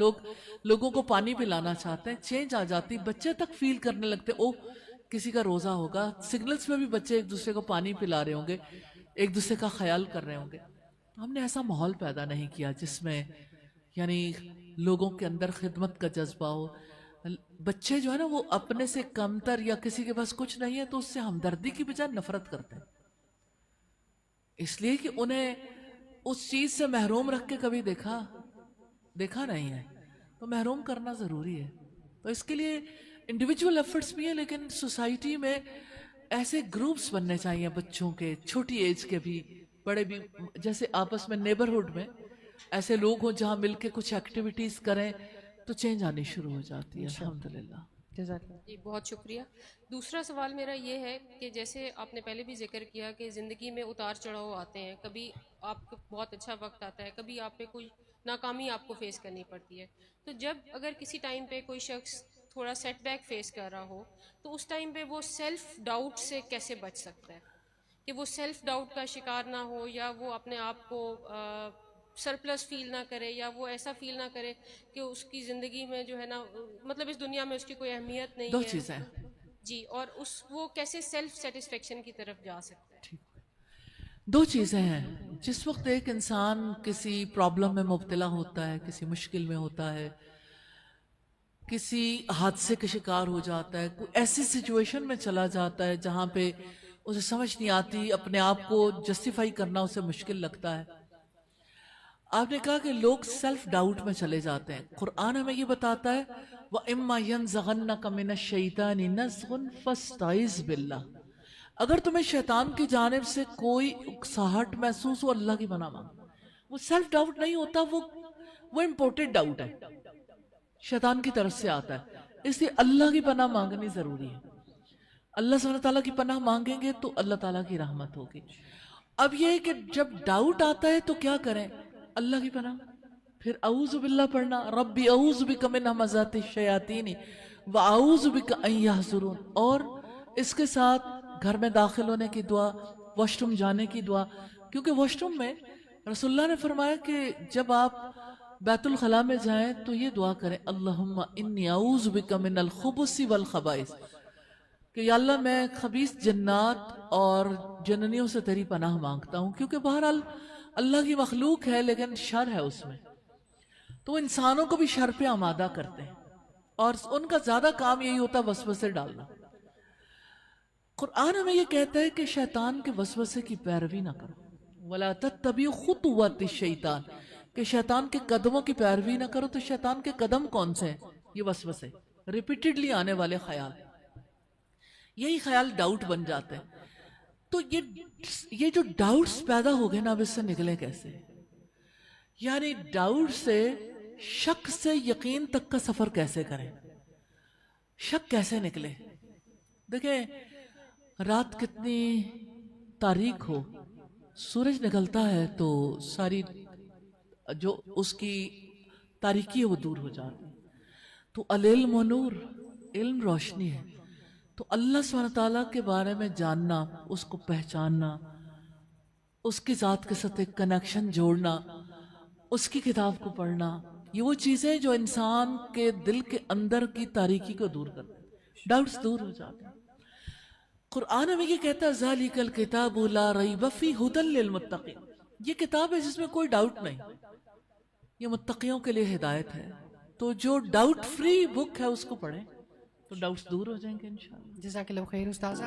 لوگوں کو پانی پلانا چاہتے ہیں، چینج آ جاتی. بچے تک فیل کرنے لگتے او کسی کا روزہ ہوگا. سگنلز میں بھی بچے ایک دوسرے کو پانی پلا رہے ہوں گے، ایک دوسرے کا خیال کر رہے ہوں گے. ہم نے ایسا ماحول پیدا نہیں کیا جس میں یعنی لوگوں کے اندر خدمت کا جذبہ ہو. بچے جو ہے نا وہ اپنے سے کمتر یا کسی کے پاس کچھ نہیں ہے تو اس سے ہمدردی کی بجائے نفرت کرتے ہیں، اس لیے کہ انہیں اس چیز سے محروم رکھ کے کبھی دیکھا نہیں ہے. تو محروم کرنا ضروری ہے. تو اس کے لیے انڈیویجول ایفرٹس بھی ہیں، لیکن سوسائٹی میں ایسے گروپس بننے چاہیے بچوں کے، چھوٹی ایج کے بھی، بڑے بھی. جیسے آپس میں نیبرہڈ میں ایسے لوگ ہوں جہاں مل کے کچھ ایکٹیویٹیز کریں تو چینج آنی شروع ہو جاتی ہے. الحمدللہ. جی بہت شکریہ. دوسرا سوال میرا یہ ہے کہ جیسے آپ نے پہلے بھی ذکر کیا کہ زندگی میں اتار چڑھاؤ آتے ہیں، کبھی آپ کو بہت اچھا وقت آتا ہے، کبھی آپ پہ کوئی ناکامی آپ کو فیس کرنی پڑتی ہے. تو جب اگر کسی ٹائم پہ کوئی شخص تھوڑا سیٹ بیک فیس کر رہا ہو تو اس ٹائم پہ وہ سیلف ڈاؤٹ سے کیسے بچ سکتا ہے کہ وہ سیلف ڈاؤٹ کا شکار نہ ہو، یا وہ اپنے آپ کو سرپلس فیل نہ کرے، یا وہ ایسا فیل نہ کرے کہ اس کی زندگی میں جو ہے نا مطلب اس دنیا میں اس کی کوئی اہمیت نہیں ہے. 2 چیزیں جی. اور وہ کیسے سیلف سیٹسفیکشن کی طرف جا سکتا ہے؟ 2 چیزیں ہیں. جس وقت ایک انسان کسی پرابلم میں مبتلا ہوتا ہے، کسی مشکل میں ہوتا ہے، کسی حادثے کا شکار ہو جاتا ہے، کوئی ایسی سچویشن میں چلا جاتا ہے جہاں پہ اسے سمجھ نہیں آتی، اپنے آپ کو جسٹیفائی کرنا اسے مشکل لگتا ہے. آپ نے کہا کہ لوگ سیلف ڈاؤٹ میں چلے جاتے ہیں. قرآن ہمیں یہ بتاتا ہے وَإِمَّا يَنزَغَنَّكَ مِنَ الشَّيْطَانِ نَزْغٌ فَاسْتَعِذْ بِاللَّهِ. اگر تمہیں شیطان کی جانب سے کوئی اکساہٹ محسوس ہو، اللہ کی پناہ مانگو. وہ سیلف ڈاؤٹ نہیں ہوتا، وہ امپورٹڈ ڈاؤٹ ہے، شیطان کی طرف سے آتا ہے. اس لیے اللہ کی پناہ مانگنی ضروری ہے. اللہ سبحانہ تعالیٰ کی پناہ مانگیں گے تو اللہ تعالیٰ کی رحمت ہوگی. اب یہ ہے کہ جب ڈاؤٹ آتا ہے تو کیا کریں؟ اللہ کی پناہ، پھر اعوذ باللہ پڑھنا، ربی اعوذ بک من ہمزات الشیاطین واعوذ بک ان یحضرون. اور اس کے ساتھ گھر میں داخل ہونے کی دعا، واش روم جانے کی دعا، کیونکہ واش روم میں رسول اللہ نے فرمایا کہ جب آپ بیت الخلاء میں جائیں تو یہ دعا کریں اللہم انی اعوذ بک من الخبث والخبائث، کہ یا اللہ میں خبیث جنات اور جننیوں سے تیری پناہ مانگتا ہوں. کیونکہ بہرحال اللہ کی مخلوق ہے لیکن شر ہے اس میں، تو انسانوں کو بھی شر پہ آمادہ کرتے ہیں اور ان کا زیادہ کام یہی ہوتا ہے وسوسے ڈالنا. قرآن ہمیں یہ کہتا ہے کہ شیطان کے وسوسے کی پیروی نہ کرو، وَلَا تَتَّبِعُوا خُطُوَاتِ الشَّيْطَانِ، کہ شیطان کے قدموں کی پیروی نہ کرو. تو شیطان کے قدم کون سے ہیں؟ یہ وسوسے، ریپیٹڈلی آنے والے خیال، یہی خیال ڈاؤٹ بن جاتے ہیں. تو یہ جو ڈاؤٹس پیدا ہو گئے نا، اب اس سے نکلیں کیسے؟ یعنی ڈاؤٹ سے، شک سے یقین تک کا سفر کیسے کریں؟ شک کیسے نکلے؟ دیکھیں رات کتنی تاریک ہو، سورج نکلتا ہے تو ساری جو اس کی تاریکی ہے وہ دور ہو جاتی. تو العلم نور، علم روشنی ہے. تو اللہ سبحانہ تعالیٰ کے بارے میں جاننا، اس کو پہچاننا، اس کی ذات کے ساتھ ایک کنیکشن جوڑنا، اس کی کتاب کو پڑھنا، یہ وہ چیزیں جو انسان کے دل کے اندر کی تاریکی کو دور کرتے ہیں، ڈاؤٹس دور ہو جاتے ہیں۔ قرآن ہمیں یہ کہتا ہے ذالک الکتاب لا ریب فیہ ھدی للمتقین، یہ کتاب ہے جس میں کوئی ڈاؤٹ نہیں، یہ متقیوں کے لیے ہدایت ہے۔ تو جو ڈاؤٹ فری بک ہے اس کو پڑھیں تو ڈاؤٹس دور ہو جائیں گے انشاءاللہ۔ جزاک اللہ خیر استاذہ۔